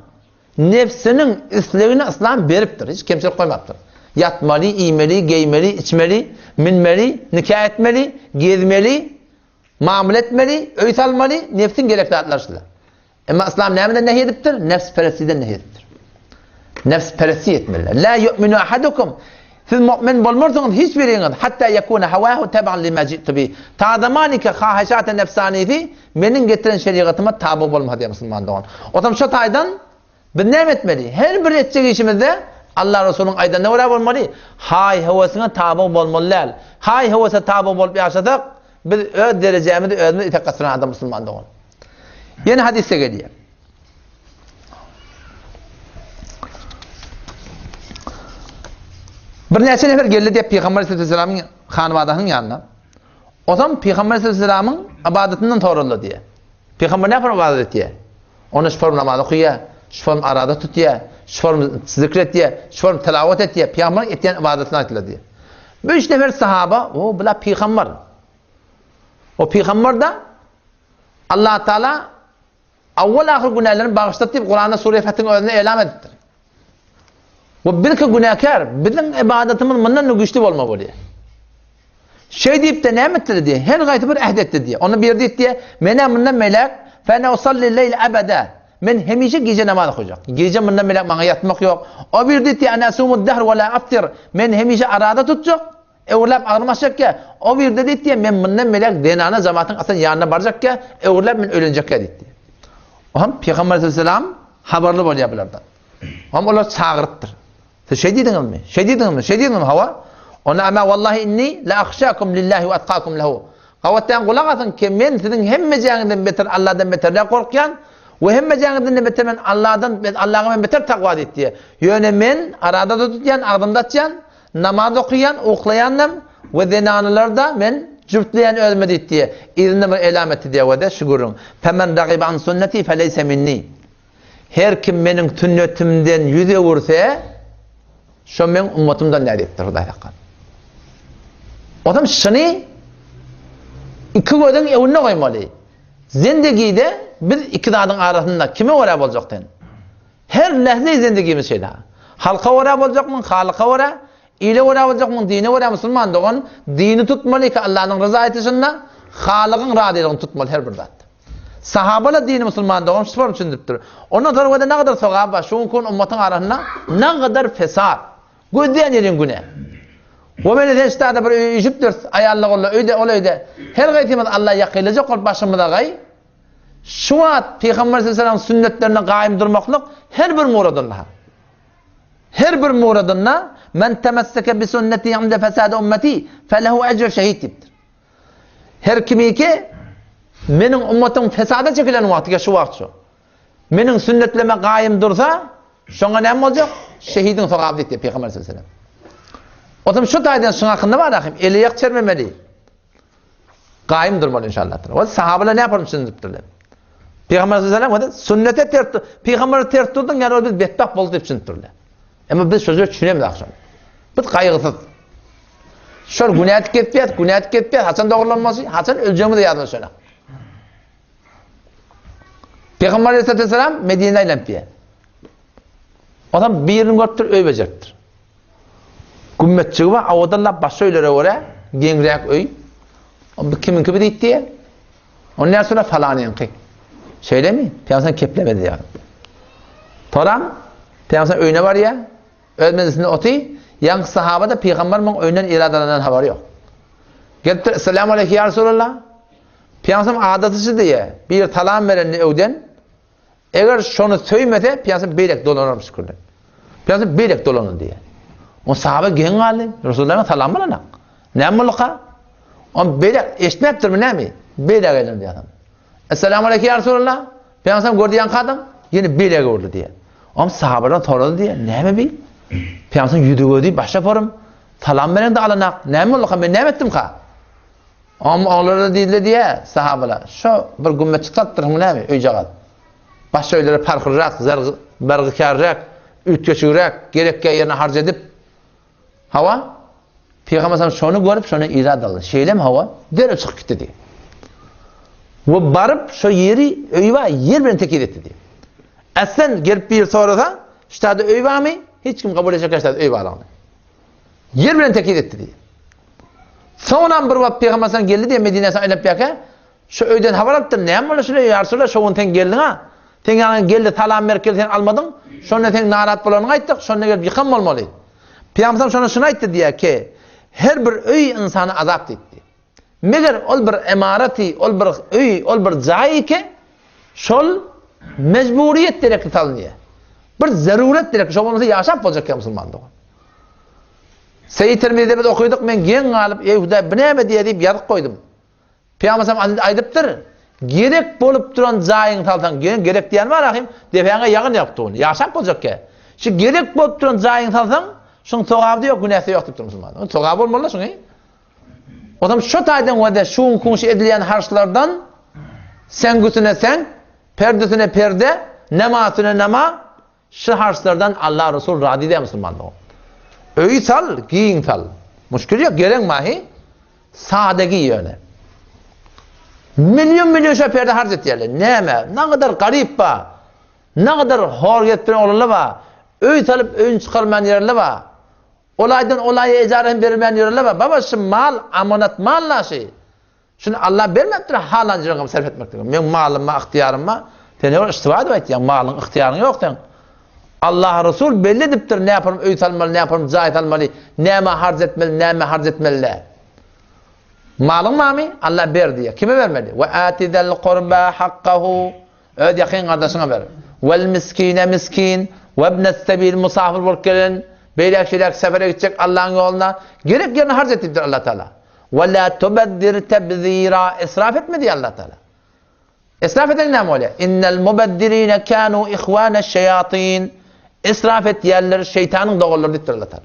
nefsinin islerini İslam veriptir. Hiç kimse koymaktır. Yatmalı, iymeli, giymeli, içmeli, minmeli, nikah etmeli, gezmeli, mamul etmeli, öğüt almalı, nefsin gerekli atlarışlar. Ama İslam neyden nehy ediptir? Nefs perestiden nehy ediptir. Nefs peresti etmeliler. La yu'minu ahadukum. Siz mümin olmazsanız hiçbiriniz hatta yekuna havahu teban lima ci'tu bi. Ta zamani ki hahişat-ı nefsaniyeti benim getiren şeriatıma tabi olmadı diye Müslüman doğan. O zaman şu aydan bir ne etmeli? Her bir edecek işimizde Allah Resulü'nün aydan ne olmalı? Hay hevesine tabi olmalılar. Hay hevese tabi olup yaşadık. Biz öz derecemizde özümüzü itekasına adam Müslüman doğan. Yeni hadise geliyor. Bir neçe nefer geldi diye Peygamber Aleyhisselam'ın hanvadasının yanına. O zaman Peygamber Aleyhisselam'ın ibadetinden toruldu diye. Peygamber ne yapar ibadet diye? Onu şform namazı okuyor, şform arada tutuyor, şform zikret diye, şform telavet et diye. Peygamber ettiğin ibadetini aytıldı diye. Bu üç nefer sahaba, o bila Peygamber. O Peygamber de Allah Teala avval ahir günahlarını bağışlatıp Kur'an'da Sure-i Fetih'in özüne ilan ettir. Bu bir ki günahkar, bizim ibadetimiz bundan güçlü olma oluyor. Şey deyip de ne ettir diye, her gayrı bir ehdetti diye. Onu bir deyip diye, mena bundan melek, fene usalli leyle ebede. Men hemişe gece namaz kılacak. Gece bundan melek bana yatmak yok. O bir deyip diye, ana sumud dehr ve la aftir. Men hemişe arada tutacak. Evlap ağırmaşacak ya. O bir deyip diye, men bundan melek denana zamanın aslında yanına varacak ya. Evlap men ölünecek ya deyip diye. O ham Peygamber Aleyhisselam haberli oluyor bunlardan. Ham onlar çağırttır. Siz şey dediniz mi? Şey dediniz mi? Şey dediniz mi hava? Ona ama vallahi inni la akhşakum lillahi ve atqakum lehu. Havattan kulak atın ki men sizin hemmeceğinizden beter Allah'dan beter ne korkuyan ve hemmeceğinizden beter men Allah'a men beter takva et diye. Yöne men arada da tutyan, ardımda tutyan, namaz okuyan, oklayanım ve zenanılarda men cürtleyen ölmedi diye. İzni bir elameti diye ve de şükürün. Femen ragibe an sünneti feleyse minni. Her kim menin sünnetimden yüze vursa şu men ummatimden neredettir. Adam şunu iki gözün evine koymalı. Zindagide biz iki dağın arasında kime oraya olacaktın? Her lahze zindagimiz şeyde. Halka oraya olacak mı? Halka oraya. İle oraya olacak mı? Dine oraya Müslüman doğan. Dini tutmalı ki Allah'ın rıza etişinde. Halıkın radiyalığını tutmalı her bir zat. Sahabalar dini Müslüman doğan spor içindirdir. Ondan sonra ne kadar sokak var. Şu gün ümmetin arasında ne kadar fesat. Gözleyen yerin güne. O beni de işte bir Egypt'tir ayarlı ola öyle her gaytimiz Allah yakılacak ol başımıza gay. Şu at Peygamber sallallahu aleyhi ve sellem sünnetlerine kaim durmaklık her bir muradınla. Her bir muradınla men temesseke bi sünneti inde fesad ümmeti felehu ecr şehittir. Her kimi ki benim ümmetim fesada çekilen vaktiga şu vakt şu. Benim sünnetlerime kaim dursa şuna ne olacak? Şehidin sevabı diye Peygamber sallallahu aleyhi ve sellem. O zaman şu taydan şuna hakkında var akım. Eli yak çermemeli. Kaim durmalı inşallah. O sahabeler ne yapalım şimdi zıptırlar. Peygamber sallallahu aleyhi ve sellem sünnete terttu. Peygamber'i terttudun yani o biz betbak boldu hep sünnettirler. Ama biz sözü düşünemedik akşam. Biz kaygısız. Şöyle günahı ketpeyat. Hasan doğrulanması. Hasan öleceğimi de yazın şöyle. Peygamber aleyhisselam Medine'ye lempiye. Adam bir yerini görüptür, öy beceriptir. Gümmetçiği var, avadallah başka öylere oraya, gengrek öy. O kimin gibi deyip diye. Ondan sonra falan yankı. Şöyle mi? Peygamber keplemedi ya. Toram, Peygamber öyne var ya, ölmedisinde otuy, yankı sahabada Peygamber'in öynen iradalanan haberi yok. Gelip de, Selamun Aleyhi ya Resulallah. Peygamber adatışı diye, bir talan verenli övden, eğer şunu söymese, Peygamber beylek dolanırmış kurdu. Peygamber beylek dolanır diye. O sahabe gen galip. Resulullah'ın salam bana. Ne mulka? On beylek eşneptir mi ne mi? Beylek eylem diye adam. Esselamu Aleyhi ya Resulallah. Peygamber gördüğün kadın yine beylek oldu diye. On sahabeden soradı diye. Ne mi bil? Peygamber yüdüğü diye başa forum. Salam veren de alanak. Ne mulka? Ben ne ettim ka? Onlara değil diye sahabeler. Şu bir gümmet çıkarttır mı ne mi? Öyceğal. Başka öylere parkırrak, bergıkarrak, ütkeşürrak, gerekke yerine harc edip hava Peygamber şunu görüp şunu irad aldı. Şeyle mi hava? Derip çıkıp gitti diye. Ve barıp şu yeri öyva yer bilen tekil etti diye. Esen gelip bir sonrada işte öyva mı? Hiç kim kabul edecek işte öyva alanı. Yer bilen tekil etti diye. Sonra bir vakit Peygamber geldi diye Medine'ye alıp yaka şu öyden haber attı. Ne yapma şöyle ya Resulullah şovun ten geldin ha? Ten yani geldi talan merkez sen almadın. Sonra ten narat bulanı ayttık. Sonra gelip yıkam olmalı. Peygamber sana şunu aytdı diye ki her bir öy insanı azap etti. Meğer ol bir emareti, ol bir öy, ol bir cayı ki şol mecburiyet direkt talniye. Bir zaruret direkt şol olmasa yaşap olacak ya Müslümandı. Seyyid Tirmizi'de biz okuduk men gen alıp ey Huda bineme diye deyip yazıp koydum. Peygamber aydıptır. Gerek bolup duran cayın taltan gerek diyen var ahim. Defeğine yakın yaptı onu. Yaşap olacak ya. Şu gerek bolup duran cayın taltan şun togabı yok, günahı yok deyip Müslüman. O togabı olmalı şunu. O zaman şu taydan ve de şun kunşu edilen harçlardan sen gütüne sen, perdesine perde, nematüne nema, şu harçlardan Allah Resul radi de Müslüman. Öğü sal, giyin sal. Müşkül yok, gelen mahi sade giy öyle. Milyon şu perde harç et yerler. Ne kadar garip ba. Ne kadar hor getiren olurlar ba. Öğü salıp öğün çıkarmayan yerler ba. Olaydan olaya ecaren verilmeyen yerler ba. Baba şu mal, amanat malla şey. Şunu Allah vermektir, halancılığımı sarf etmektir. Men malımma, ihtiyarımma, seni istifade et ya, malın, ihtiyarın yok sen. Allah Resul belli ediptir ne yaparım, öğüt almalı, ne yaparım, zahit almalı, neme harc etmeli, neme harc etmeli. Malın mami? Allah ver diye. Kime vermeli? Ve atizel kurba hakkahu. Öd yakın kardeşine ver. Vel miskine miskin. Ve ibnes sebil musafir burkelin. Beylek şeyler sefere gidecek Allah'ın yoluna. Gerek yerine harc ettidir Allah Teala. Ve la tubeddir tebzira. İsraf etme diye Allah Teala. İsraf eden ne oluyor? İnnel mubeddirine kanu ihvane şeyatin. İsraf et yerleri şeytanın doğulları dittir Allah Teala.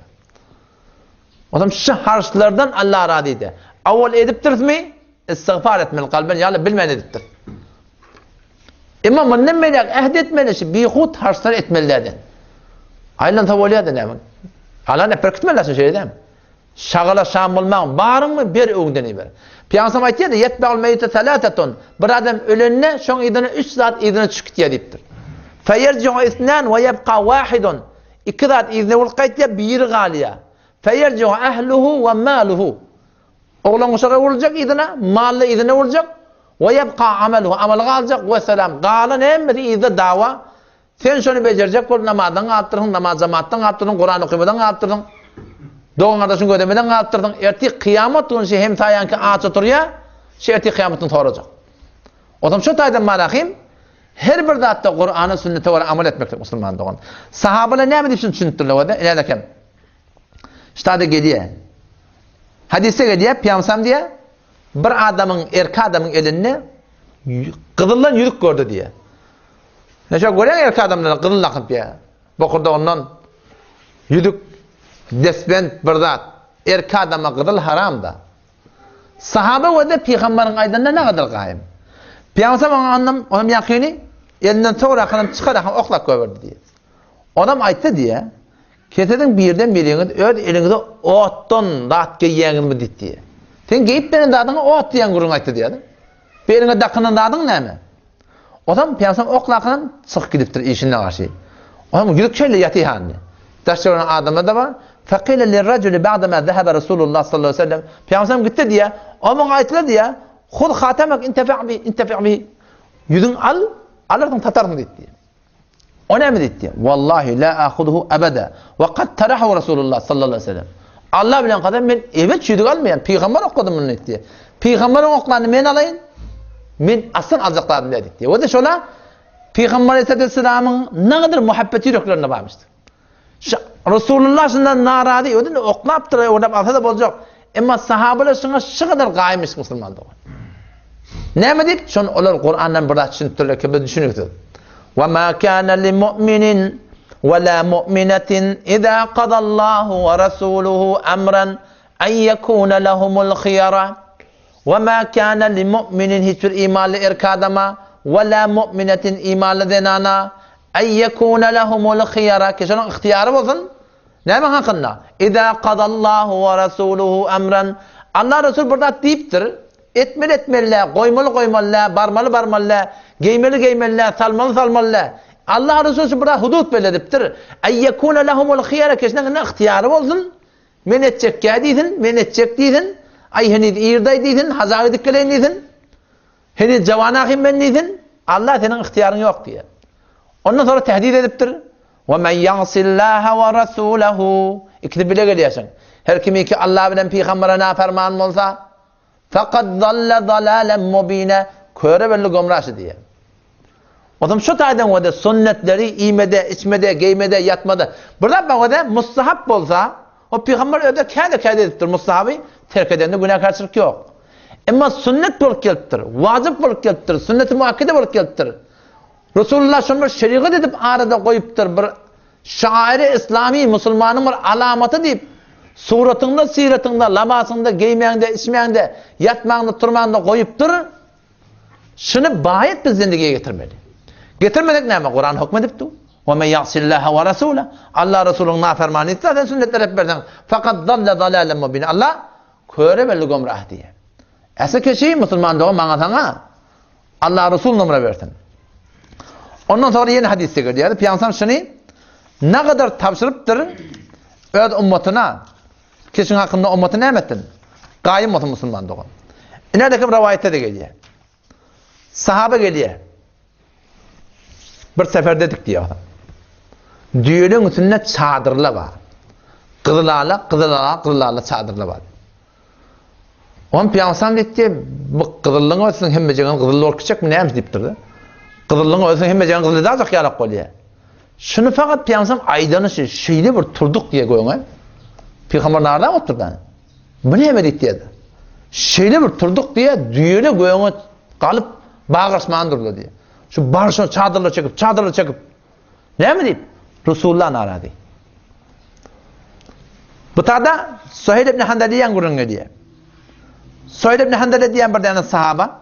O zaman şu harçlardan Allah radiydi. Avval ediptir mi? İstiğfar etmeli kalben. Yani bilmeyen ediptir. İmam ne melek ehd etmeli. Bihut harçlar etmelilerden. Aylan tavalıyadı ne? Allah ne perkitmelisin şey değil mi? Şağıla şam olmağın. Bağırın mı? Bir öğünden iber. Piyansam aytıydı. Yetbe'ul meyyite thalâtetun. Bir adam ölünne şun idini 3 saat idini çıkıt diye deyiptir. Feyerci'u isnan ve yebqa vahidun. 2 saat idini ulqaytya bir galiya. Feyerci'u ahluhu ve maluhu. Oğlan uşağa vurulacak idine. Mallı idine vurulacak. Ve yebqa ameluhu. Amel kalacak. Ve selam. Galan emri idine dava. Sen şunu becerecek. Namazdan kaptırdın. Namaz cemaattan kaptırdın. Kur'an okuymadan kaptırdın. Doğun kardeşin gödemeden kaptırdın. Erti kıyamet onun şey hem tayan ki ağaç oturuyor. Şey erti kıyametin soracak. O zaman şu taydan malakim. Her bir datta Kur'an'a sünnete var amel etmektir Müslüman doğan. Sahabeler ne mi düşünün sünnettirler o da? İlerlerken. İşte adı geliyor. Hadise geliyor. Piyansam diye. Bir adamın, erkek adamın elinde kızıldan yürük gördü diye. Ne çok görüyor erkek adamlar kızıl lakıp ya. Bokurda ondan yürük desbent bir zat. Erkek adama kızıl haram da. Sahabe o da Peygamberin aydınında ne kadar kayım. Piyansam onun yakini elinden sonra kanım çıkarak oklak koyverdi diye. Adam ayttı diye. Ketedin birden biriniz elinizde ottan dağıt giyen mi dit diye. Sen geyip benim dağdığına ot diyen gurun ayttı diye. Birine dakının dağdın ne mi? Adam piyansam oklakından çık gidiptir işinden karşı. Adam gülük şöyle yatı hanne. Taşçıların adamı da var. Fakile lirraculi ba'dama zahaba Resulullah sallallahu aleyhi ve sellem. Piyansam gitti diye. Onun ayetler diye. Khud khatamak intefi' bi. Yüzün al, alırken tatarım dit diye. O ne mi dedi? Vallahi la ahuduhu ebede. Ve kad tarahu Resulullah sallallahu aleyhi ve sellem. Allah bilen kadar ben evet yüzük almayan. Peygamber okudu bunu dedi. Peygamberin oklarını ben alayım. Ben aslan alacaklarım dedi diye. O da şöyle Peygamber Aleyhisselam'ın ne kadar muhabbeti yüreklerine varmıştı. Resulullah şundan narazi. O da oklaptır. Orada alsa da olacak. Ama sahabeler şuna şu kadar gaymiş Müslüman da. Ne mi dedi? Şunu onlar Kur'an'dan burada düşündüler ki biz düşünüyoruz. وَمَا كَانَ لِمُؤْمِنٍ وَلَا مُؤْمِنَةٍ إِذَا قَضَى اللّٰهُ وَرَسُولُهُ أَمْرًا أَنْ يَكُونَ لَهُمُ الْخِيَرَةُ وَمَا كَانَ لِمُؤْمِنٍ hiçbir imanlı erkek adama وَلَا مُؤْمِنَةٍ imanlı denana أَنْ يَكُونَ لَهُمُ الْخِيَرَةُ kişinin ihtiyarı olsun. Ne mi hakkında? إِذَا قَضَى اللّٰهُ وَرَسُولُهُ أَمْرًا Allah Resul burada deyiptir. Etmeliler, koymalı, barmalı, giymeli, salmalı. Allah Resulü burada hudut belirtiptir. Eyyekûne lehumul khiyara kesinlikle ihtiyarı olsun. Men edecek gediysin, men edecek diydin. Ay hani irday diydin, hazarı dikkeleyin diydin. Hani cavanahim ben diydin. Allah senin ihtiyarın yok diye. Ondan sonra tehdit ediptir. وَمَنْ يَعْصِ اللّٰهَ وَرَسُولَهُ İkide bile geliyorsun. Her kimi ki Allah bilen Peygamber'e naferman olsa fakat dalle dalalen mubine köre belli gomraşı diye. Adam şu taydan o da sünnetleri iymede, içmede, giymede, yatmada. Burada bak o da mustahap olsa o Peygamber öyle kâde ediptir mustahabı terk edende günah karşılık yok. Ama sünnet bulup geliptir, vacip bulup geliptir, sünnet-i muakkide bulup geliptir. Resulullah şunu şeriat edip arada koyuptur bir şairi İslami Müslümanın bir alamatı deyip suratında, siretinde, lamasında, giymeyende, içmeyende, yatmağında, turmağında koyup durur. Şunu bayet biz zindigiye getirmeli. Getirmedik ne mi? Kur'an hükmedipti. وَمَنْ يَعْصِ اللّٰهَ وَرَسُولَهُ Allah Resulü'nün nafermanı etse zaten sünnetler hep verden. Fakat dalle dalalen mubine. Allah köre belli gomrah diye. Ese kişi Müslüman doğum bana sana Allah Resulü numara versin. Ondan sonra yeni hadiste geliyor. Piyansam şunu ne kadar tavşırıptır öd ummetine kişinin hakkında ummetine emettin. Gayim olsun Müslüman doğum. Neredeki rivayette de geliyor. Sahabe geliyor. Bir sefer dedik diyor. Düğünün üstünde çadırla var. Kızılarla çadırla var. On piyansan dedi, bu kızıllığın olsun hemmeceğin kızıllı orkacak mı neymiş deyip durdu. Kızıllığın olsun hemmeceğin kızıllı daha çok yarak oluyor. Şunu fakat piyansan aydanışı şeyde bir turduk diye koyun. Peygamber nereden oturdu? Bu ne emedik dedi. Şeyle bir turduk diye düğüne göğüne kalıp bağırsman durdu diye. Şu barışını çadırla çekip. Ne mi deyip? Resulullah'ın aradı. Bu tada Suheyl ibn Handale diyen gurunga diye. Suheyl ibn Handale diyen bir tane sahaba.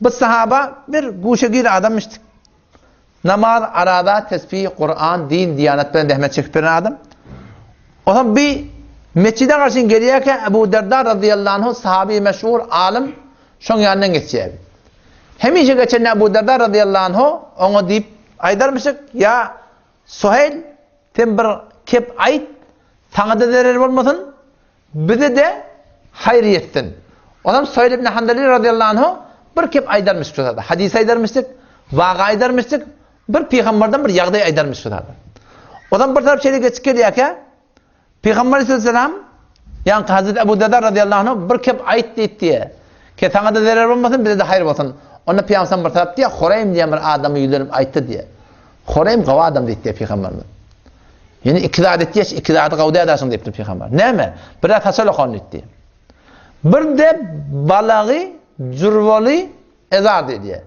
Bu sahaba bir guşegir adammıştı. Namaz, arada, tesbih, Kur'an, din, diyanetlerine dehmet çekip bir adam. O zaman bir mescide karşı geliyken Ebu Derda radıyallahu anh sahabi meşhur alim şun yanından geçiyor. Hemişe geçen Ebu Derda radıyallahu anh ona deyip aydarmışık ya Suheyl sen bir kep ait sana da derer olmasın bize de hayriyettin. O zaman Suheyl ibn Handale radıyallahu anh bir kep aydarmışık. Hadis aydarmışık, vaga aydarmışık, bir peygamberden bir yağday aydarmışık. O zaman bir taraf şeyle geçip geliyken Peygamber Aleyhisselam yani Hazreti Ebu Derda radıyallahu anh bir kep ait deyip diye ki sana da zarar olmasın bize de hayır olsun. Ona Peygamber bir taraf diye Horeym diye bir adamı yüzlerim aitti diye. Horeym kava adam deyip diye Peygamber. Yani iktidat ettiği iktidatı kavda edersin deyip Peygamber. Ne mi? Bir de tasarlı konu etti. Bir de balağı cürvali ezar diye.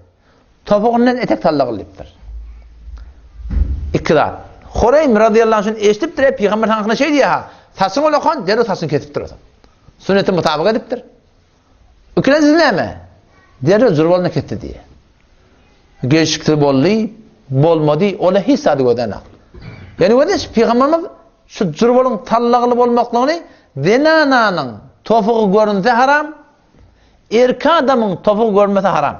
Topuğundan etek tallağıl deyiptir. İktidat. Horeym radıyallahu anh eşitiptir. Peygamber hakkında şey diye ha. Tasın ola kon, deru tasın ketiptir. Sünnetin mutabık ediptir. Ükülen izleme. Deru zurbalına ketti diye. Geçiktir bolli, bolmadı, ola hiç sadık ödenek. Yani o da Peygamberimiz şu zurbalın tallağılı bolmaklığını denananın topuğu görünse haram, erkek adamın topuğu görmesi haram.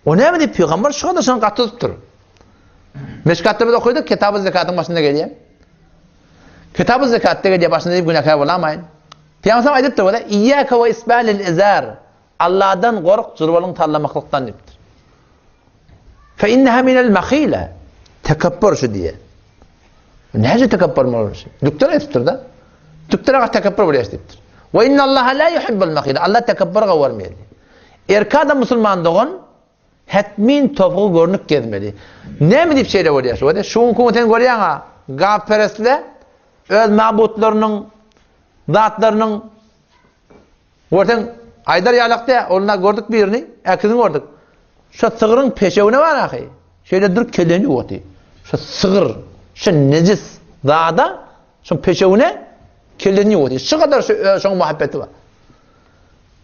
O ne mi deyip Peygamber şu kadar sana katı tuttur. Meşkatta biz okuduk, Kitab-ı Zekat'ın başında geliyor. Kitab-ı Zekat'ta geliyor, başında deyip günahkar olamayın. Peygamber aydıptır o da, İyyâke ve isbâlil izâr. Allah'dan kork, zurbalın tallamaklıktan deyiptir. Fe inneha minel mehîle. Tekebbür şu diye. Nece tekebbür mü olur? Doktora aydıptır da. Doktora tekebbür buraya deyiptir. Ve innallâhe la yuhibbul mehîle. Allah tekebbür kavarmıyor. Erkada Müslüman doğun, hetmin topuğu görünüp gezmeli. Ne mi deyip şeyle oluyor? Şuun kumuten görüyor ha. Gafperesle öz mabutlarının zatlarının orten Aydar Yalak'ta onunla gördük birini, ekini gördük. Şu sığırın peşevine var ahi. Şöyle dur keleni otu. Şu sığır, şu necis dağda, şu peşevine keleni otu. Şu kadar şu muhabbeti var.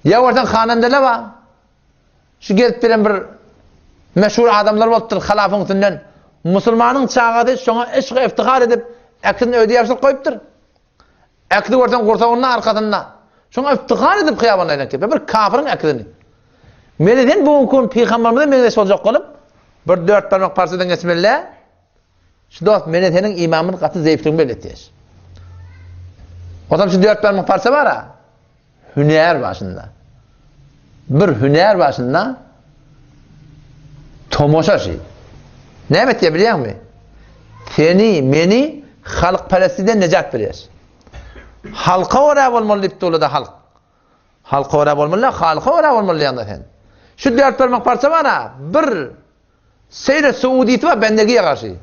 Ya orten hanandeler var. Şu gelip bilen bir meşhur adamlar oldu halafın üstünden. Müslümanın çağadı şuna eşkı iftihar edip ekini ödeyapsız koyuptur. Ekini orten kursağının arkasında. Şuna iftihar edip kıyabına eylem. Bir kafirin ekini. Meleden bu gün Peygamberimize meclis olacak olup bir 4 parmak parçadan geçmeliler. Şu dost Menete'nin imamının katı zayıflığını belirtiyor. O zaman şu 4 parmak parça var ha. Hüner başında. Bir hüner başında tomoşa şey. Ne demek ya biliyor musun? Seni, meni halkperestliğinden necat veriyorsun. Halka oraya olmalı deyip dolu da halk. Halka oraya olmalı, halka oraya olmalı yanında sen. Şu 4 parmak parça var ha, bir seyre Suudiyeti var bendegiye karşı.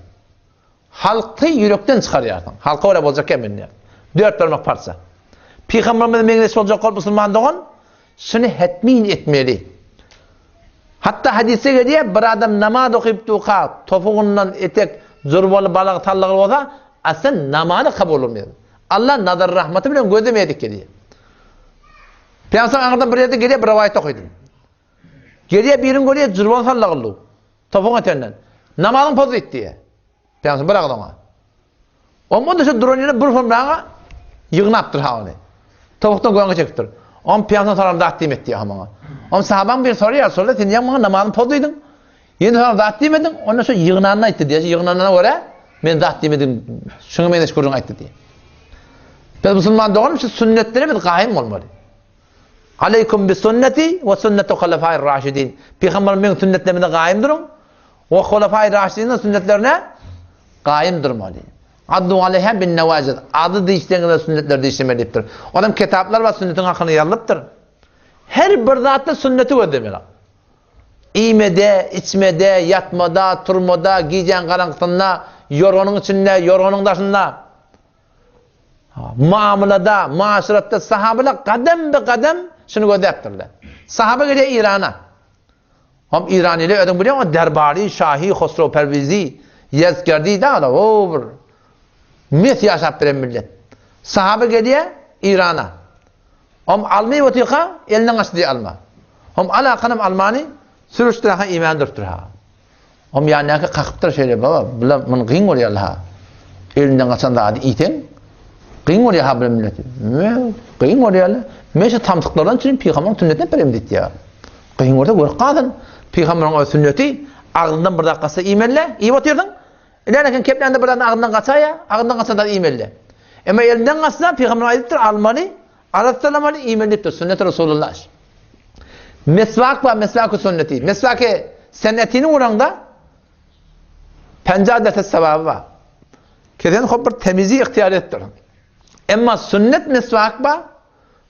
Halkı yürekten çıkarıyorsun. Halka oraya olacak eminler. 4 parmak parça. Peygamberimiz meclis olacak ol Müslüman doğun, şunu hetmin etmeli. Hatta hadise geliyor, bir adam namaz okuyup duka, topuğundan etek, zurbalı balığı tallağılı olsa, aslında namazı kabul olmuyor. Allah nazar rahmeti bile gözlemeyedik geliyor. Peygamber ağırdan bir yerde geliyor, bir rivayet okuyordum. Geriye birin görüyor, zurbalı tallağılı. Topuğun etenden. Namazın pozu etti diye. Peygamber bırakın ona. Ondan da şu drone'yla bir formlağa yığınaptır ha onu. Topuktan koyana çekiptir. On Peygamber sonra dağıttım etti ya bana. On sahaban bir soruyor, sen ya bana namazın pozuydun. Yeni sonra dağıttım edin, ondan sonra yığınanına etti diye. Yığınanına göre ben dağıttım edin, şunu beni şükürün etti diye. Biz Müslüman doğalım, şu sünnetlere bir kaim olmalı. Aleykum bi sünneti ve sünnetu halefâir raşidin. Peygamberin benim sünnetlerine kaim durun. Ve halefâir raşidinin sünnetlerine kaim durmalı. Addu aleyhem bin nevacid. Adı değiştiğinde sünnetler değiştirmeliyiptir. Adam kitaplar var sünnetin hakkını yalıptır. Her bir zatta sünneti ödemeli. İğmede, içmede, yatmada, turmada, giyeceğin karanlıkında, yorganın içinde, yorganın dışında. Muamelada, muaşiratta sahabeler kadem be kadem şunu gözeptirler. Sahabe geliyor İran'a. Hem İraniler ödüm biliyor mu? Derbari, Şahi, Hosro Pervizi, Yezkerdi da over. Mit yaşaptıran millet. Sahabe geliyor İran'a. Hem almayı otuqa elinden açtığı alma. Hem alakanım Almani sürüştüraha imandırtır ha. Hem yani ne kakıptır şeyle baba. Bunu kıyın oluyor Allah. Elinden açan da adı iten. Kıyın oluyor ha bu milleti. Kıyın oluyor Allah. Meşe tamtıklardan için Peygamber'in sünnetine berem dedi ya. Kıyın orada gör kadın. Peygamber'in o sünneti ağzından bir dakikası imelle. İyi batırdın. İlerken keplende buradan ağzından kaça ya. Ağzından kaça da imelle. Ama elinden kaçsa Peygamber'in ayettir almalı. Aleyhisselam'ı imelleptir. Sünnet-i Resulullah. Mesvak ve mesvak-ı sünneti. Mesvak-ı sünnetinin oranda 50 adet sevabı var. Kesin bir temizi ihtiyar ettir. Ama sünnet mesvak var.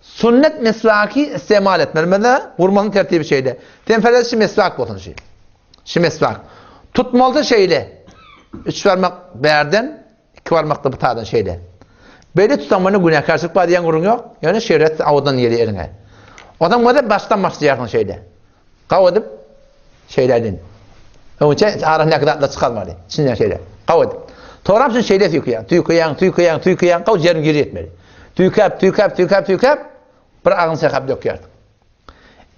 Sünnet mesvaki istemal etmeli. Vurmanın tertibi şeyle. Tenferede şu mesvak olsun şey. Şu mesvak. Tutmalı şeyle. 3 parmak berden, 2 parmak da bıtağdan şeyle. Böyle tutamanı günahkarlık var diyen kurun yok. Yani şeriat avudan yeri erine. Adam böyle baştan başlayacaksın şeyle. Kavudip şeylerden. Onun için arah ne kadar da çıkarmalı. Şimdi şeyle. Kavudip. Torapsın şeyle tüykuyan. Kavuc yerin geri etmeli. Tüykap. Bir ağın sekap döküyor.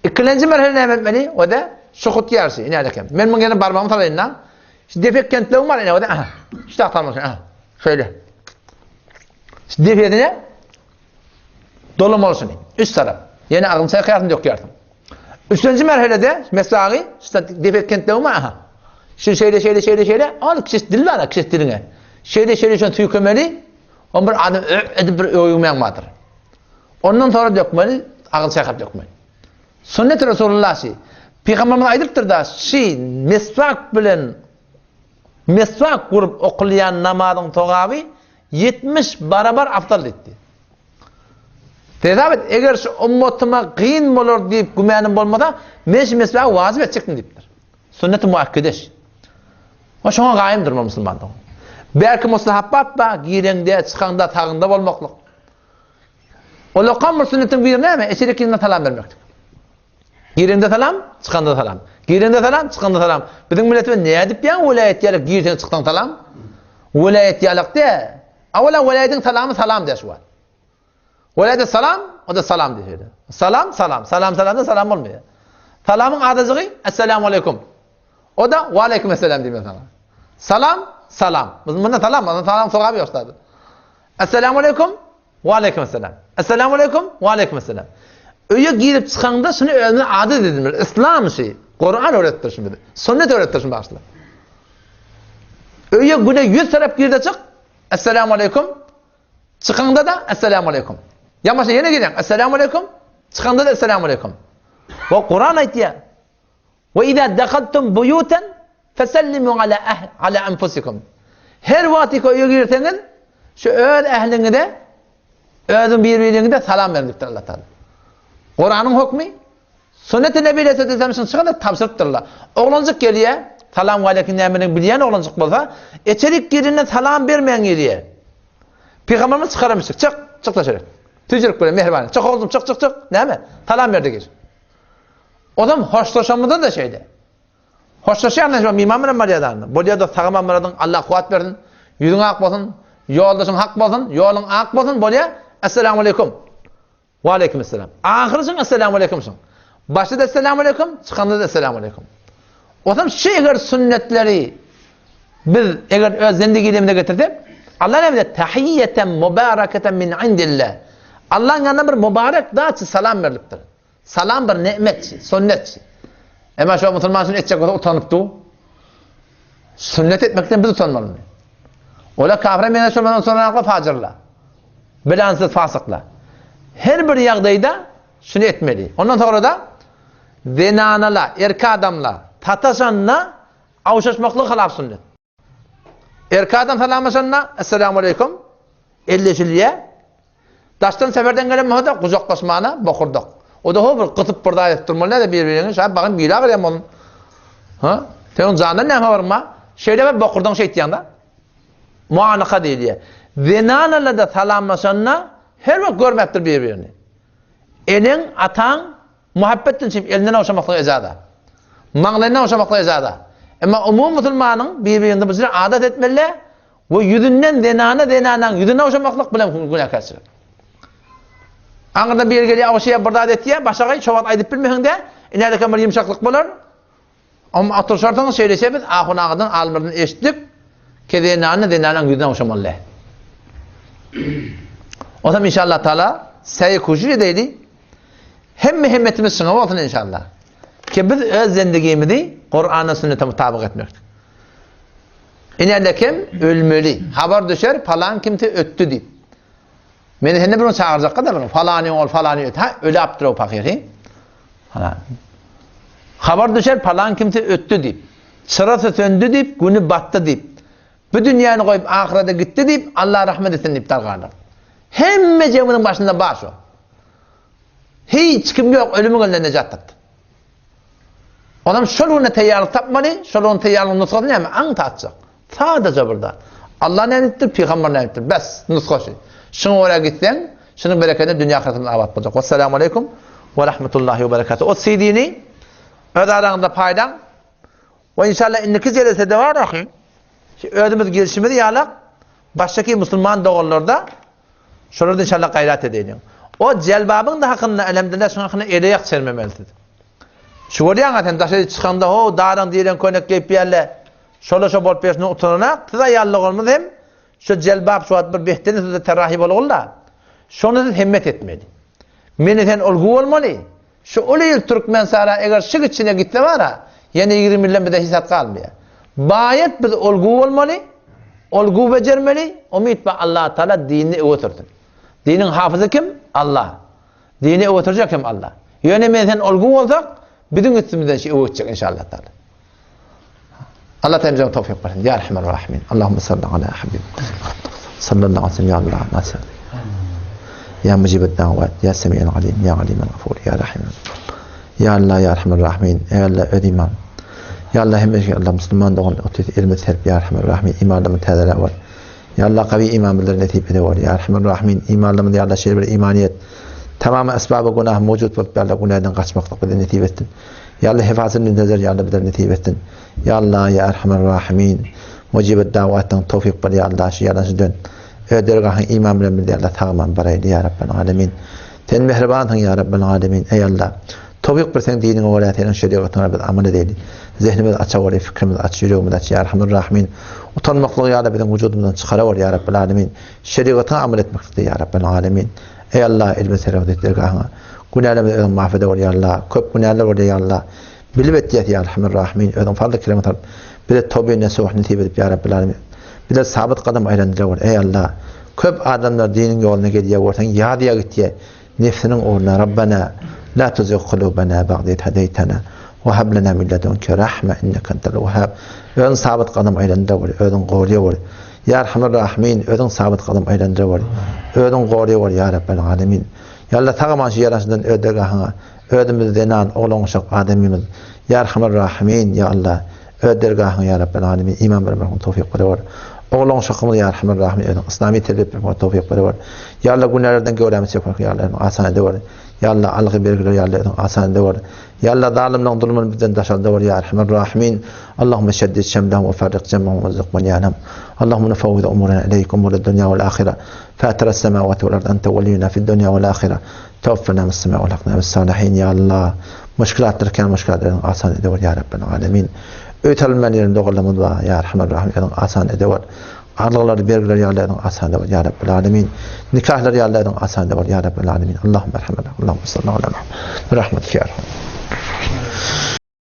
İkinci merhale ne etmeli? O da şokut yersi. İnerken. Ben bunu gene parmağımı talayından. İşte defek kentlerim var. O da aha. İşte atarmasın. Aha. Şöyle. İşte defekine dolum olsun. Üst taraf. Yine ağın sekap döküyorsun. Üçüncü merhalede mesai işte defek kentlerim var. Aha. Şu şeyle. Al kişi dil var. Kişi diline. Şeyle şunu tüykömeli. O bir adım edip bir uyumayan vardır. Ondan sonra dökmeli, ağıl sekap dökmeli. Sünnet-i Resulullah'ı Peygamberimiz aydıptır da mesvak kurup okuyan namazın toğabı 70 barabar aftal etti. Tezabet eğer şu ummatıma kıyın olur deyip gümenim olmadan mesvak vazif edecektim deyiptir. Sünnet-i muakkideş. O şuna gayimdir mı Müslümanlığı? Belki muslahabbat da girende, çıkanda, tağında olmaklık. O lokan sünnetin bir ne mi? Eşirikinden salam vermektir. Girende salam, çıkanda salam. Girende salam, çıkanda salam. Bizim milletimiz ne edip yan vilayet yalık girden çıktan salam? Vilayet yalık de. Avvela vilayetin salamı salam diye şu var. Vilayete salam, o da salam diye. Salam da salam olmuyor. Salamın adacığı Esselamu Aleyküm. O da ve Aleykümselam diye sana. Salam. Bundan salam soğabı yoxladı. Esselamu Aleyküm ve Aleykümselam. Esselamu Aleyküm ve Aleykümselam. Öyle girip çıkanda şunu önüne adet edilmir. İslam şeyi. Kur'an öğrettir şimdi. Sünnet öğrettir şimdi başla. Öyle güne 100 taraf girde çık. Esselamu Aleyküm. Çıkanda da Esselamu Aleyküm. Yamaşa yine gidiyorsun. Esselamu Aleyküm. Çıkanda da Esselamu Aleyküm. Ve Kur'an ayet ya. Ve izâ dekaltum buyûten fesellimu ala enfusikum. Her vakti koyu girseniz şu öz ehlini de özün birbirine de salam vermiştir Allah Teala. Kur'an'ın hükmü sünnet-i Nebi Aleyhisselam'ın çıkanı tavsırttırlar. Oğlancık geliyor salam aleyküm emrini bilen oğlancık olsa içerik girine salam vermeyen geliyor. Peygamberimiz çıkaramıştık. Çık da şöyle. Tücürük böyle mehribanı. Çık oğlum çık. Ne mi? Salam verdi gir. O zaman hoşlaşamıda da şeyde. Hoşlaşan ne zaman imamın mariyadan. Bu da sağlam maradın Allah kuvvet versin. Yüzün ak olsun, yoldaşın hak olsun, yolun ak olsun. Böyle Esselamu Aleyküm. Ve Aleykümselam. Ahirsin Esselamu Aleykümsün. Başta da Esselamu Aleyküm, çıkanda da Esselamu Aleyküm. O zaman eğer sünnetleri biz eğer öz zendigilimde getirdik, Allah ne bilir? Tahiyyeten mübareketen min indillah. Allah'ın yanına bir mübarek dağıtı salam veriliptir. Salam bir nimetçi, sünnetçi. Ama şu Müslüman sünnet edecek olsa utanıptı. Sünnet etmekten biz utanmalı. Ola kafire meydan sormadan sonra akla facırla. Bilansız fasıkla. Her bir yağdayda şunu etmeli. Ondan sonra da zenanala, erkek adamla, tataşanla avuşaşmakla halaf sünnet. Erkek adam salamlaşanla Esselamu Aleyküm. Elleşiliye. Daştan seferden gelen mahada kucaklaşmağına bakırdık. O da o bir kıtıp burada ettirmeli de birbirine. Şahit bakın bir ilağı onun. Ha? Senin canından ne var mı? Şeyde ben bakırdan şey ettiğinde. Muanaka değil diye. Zinanla da salamlaşanla her vakit görmektir birbirini. Elin, atan, muhabbetin için elinden hoşamakla ezada. Mağlayından hoşamakla ezada. Ama umum Müslümanın birbirinde bu zira adet etmeli ve yüzünden zinana yüzünden hoşamaklık bilen günah kesir. Anında bir geliyor o şeye bardağı etiye, başakayı çoğat aydıp bilmeyin de, ineride kamar yumuşaklık bulur. Ama atır şartını söyleseniz, ahun ağadan almırdan eşitlik, ki zinana yüzünden hoşamalı. O zaman inşallah Teala sayı kuşu edeydi. Hem mühimmetimiz sınav olsun inşallah. Ki biz öz zendegimizi Kur'an'a sünnete mutabık etmektir. İneride kim? Ölmeli. Haber düşer, falan kimse öttü deyip. Beni seni bunu çağıracak kadar falani ol, falani öt. Ha, öyle yaptır o paketi. Haber düşer, falan kimse öttü deyip. Sırası söndü deyip, günü battı deyip. Bu dünyanı koyup ahirete gitti deyip, Allah rahmet etsin deyip dargarlar. Hem ceminin başında baş o. Hiç kim yok, ölümün önüne necat taktı. Adam şoluna teyyarlık tapmalı, şoluna teyyarlık nuskası ne mi? An tatacak. Sadece burada. Allah ne ettir, Peygamber ne ettir. Bes, nuskası. Şunu oraya gitsen, şunun bereketini dünya ahiretinde avat bulacak. Vesselamu aleyküm ve rahmetullahi ve berekatuhu. O CD'ni öz aranızda paydan ve inşallah indiki zelese de var ahi. Ödümüz gelişimi de yalak baştaki Müslüman doğullarda şurada inşallah gayret edelim. O celbabın da hakkında elemdinde şunun hakkında eleyak sermemelidir. Şu oraya zaten taşı çıkanda o dağdan diyelim koynak geyip bir yerle şöyle bol peşine oturana tıza yallık olmadı hem şu celbab şu ad bir behteni size terahip olurlar. Şunu himmet etmeli. Meneten olgu olmalı. Şu olayıl Türkmen sara eğer şık içine gitti var ha yine 20 milyon bir de hissat kalmıyor. Bayet biz olgu olmalı. Olgu becermeli. Umid ve Allah Teala dinini öğütürdün. Dinin hafızı kim? Allah. Dini öğütürecek kim? Allah. Yani meneten olgu olacak bizim üstümüzden şey öğütecek inşallah Teala. Allah Teala tevfik versin. Ya Rahman Rahim. Allahumme salli ala habib. Sallallahu aleyhi ve sellem ya Allah nasıl. Ya mucibet davat, ya semi'an alim, ya alimen gafur, ya rahim. Ya Allah, ya Rahman Rahim. Ya Allah ödimam. Ya Allah hem Allah Müslüman doğan oturup ilmi terbiye ya Rahman Rahim. İmanlarımı tedele var. Ya Allah kavi iman bilir netip ede var. Ya Rahman Rahim. İmanlarımı ya Allah şey bir imaniyet. Tamamı esbabı günah mevcut olup ya Allah günahdan kaçmaklık bilir netip ettin. Ya Allah hefasını müntezir ya Allah bilir netip ettin. Ya Allah ya Rahman Rahim. Mucibet davattan tevfik ver ya Allah şu yalan dön. Ödergahın iman bilen bildi Allah tağman baraydı ya Rabbel alemin. Sen mehribanın ya Rabbel alemin. Ey Allah. Tevfik versen dinin olayatının şeriatına Rabbel amel edelim. Zihnimiz açık olur, fikrimiz açık, yüreğimiz açık ya Rahman Rahim. Utanmaklığı ya Rabbi'den vücudumuzdan çıkarıyor ya Rabbel alemin. Şeriatına amel etmektedir ya Rabbel alemin. Ey Allah ilmi servet ettirgahına. Günahlarımızı ödün mahvede var ya Allah. Köp günahlar var ya Allah. Bilip et ya Rahman Rahim. Ödün fazla kelimet alıp. Bir de tövbe nesuh netip edip ya Rabbel alemin. Bir de sabit kadam aylandırıyor. Ey Allah. Köp adamlar dinin yoluna gidiyor. Ortan ya diye gitti. Nefsinin uğruna Rabbena la tuzigh kulubana ba'de id hadaytana ve hab lana min ledunke rahme inneke entel vehhab. Ödün sabit kadam aylandırıyor. Ödün qo'rluyor. Ya Rahman Rahim. Ödün sabit kadam aylandırıyor. Ödün qo'rluyor ya Rabbel alemin. Ya Allah tağman şu yarasından ödergahına. Ödümüzden oğlan uşak ademimiz. Ya Rahman Rahim. Ya Allah. Ödergahına ya Rabbel alemin. İman vermekten tevfik veriyor. Oğlan uşakımız ya Rahman Rahim. İslami terbiye vermekten tevfik veriyor. Ya Allah günahlardan göremiz yapmak ya Allah asan ediyor. Ya Allah algı belgiler ya Allah asan ediyor. Ya Allah zalimlerin zulmünü bizden daşalıyor ya Rahman Rahim. Allahümme şeddid şemlahum ve farrik cemmahum ve zıkman yanam. Allahümme nefavvida umurana ileyk umur dünya vel ahire. Fâtir es-semâvati vel ard ente veliyuna fid dünya vel ahire. Tevffena mis-semâ ve lakna bis-salihin ya Allah. Müşkilatlarken müşkilatlarını asan ediyor ya Rabbel alemin. Öğütelmenlerin doğrulamız var ya Rahman Rahim asan ediyor. Arlıkları belgiler ya Allah'ın asan ediyor ya Rabbel alemin. Nikahları ya Allah'ın asan ediyor ya Rabbel alemin. Allahümme rahmet. Allahümme sallallahu aleyhi ve sellem. Rahmet ya Rahman.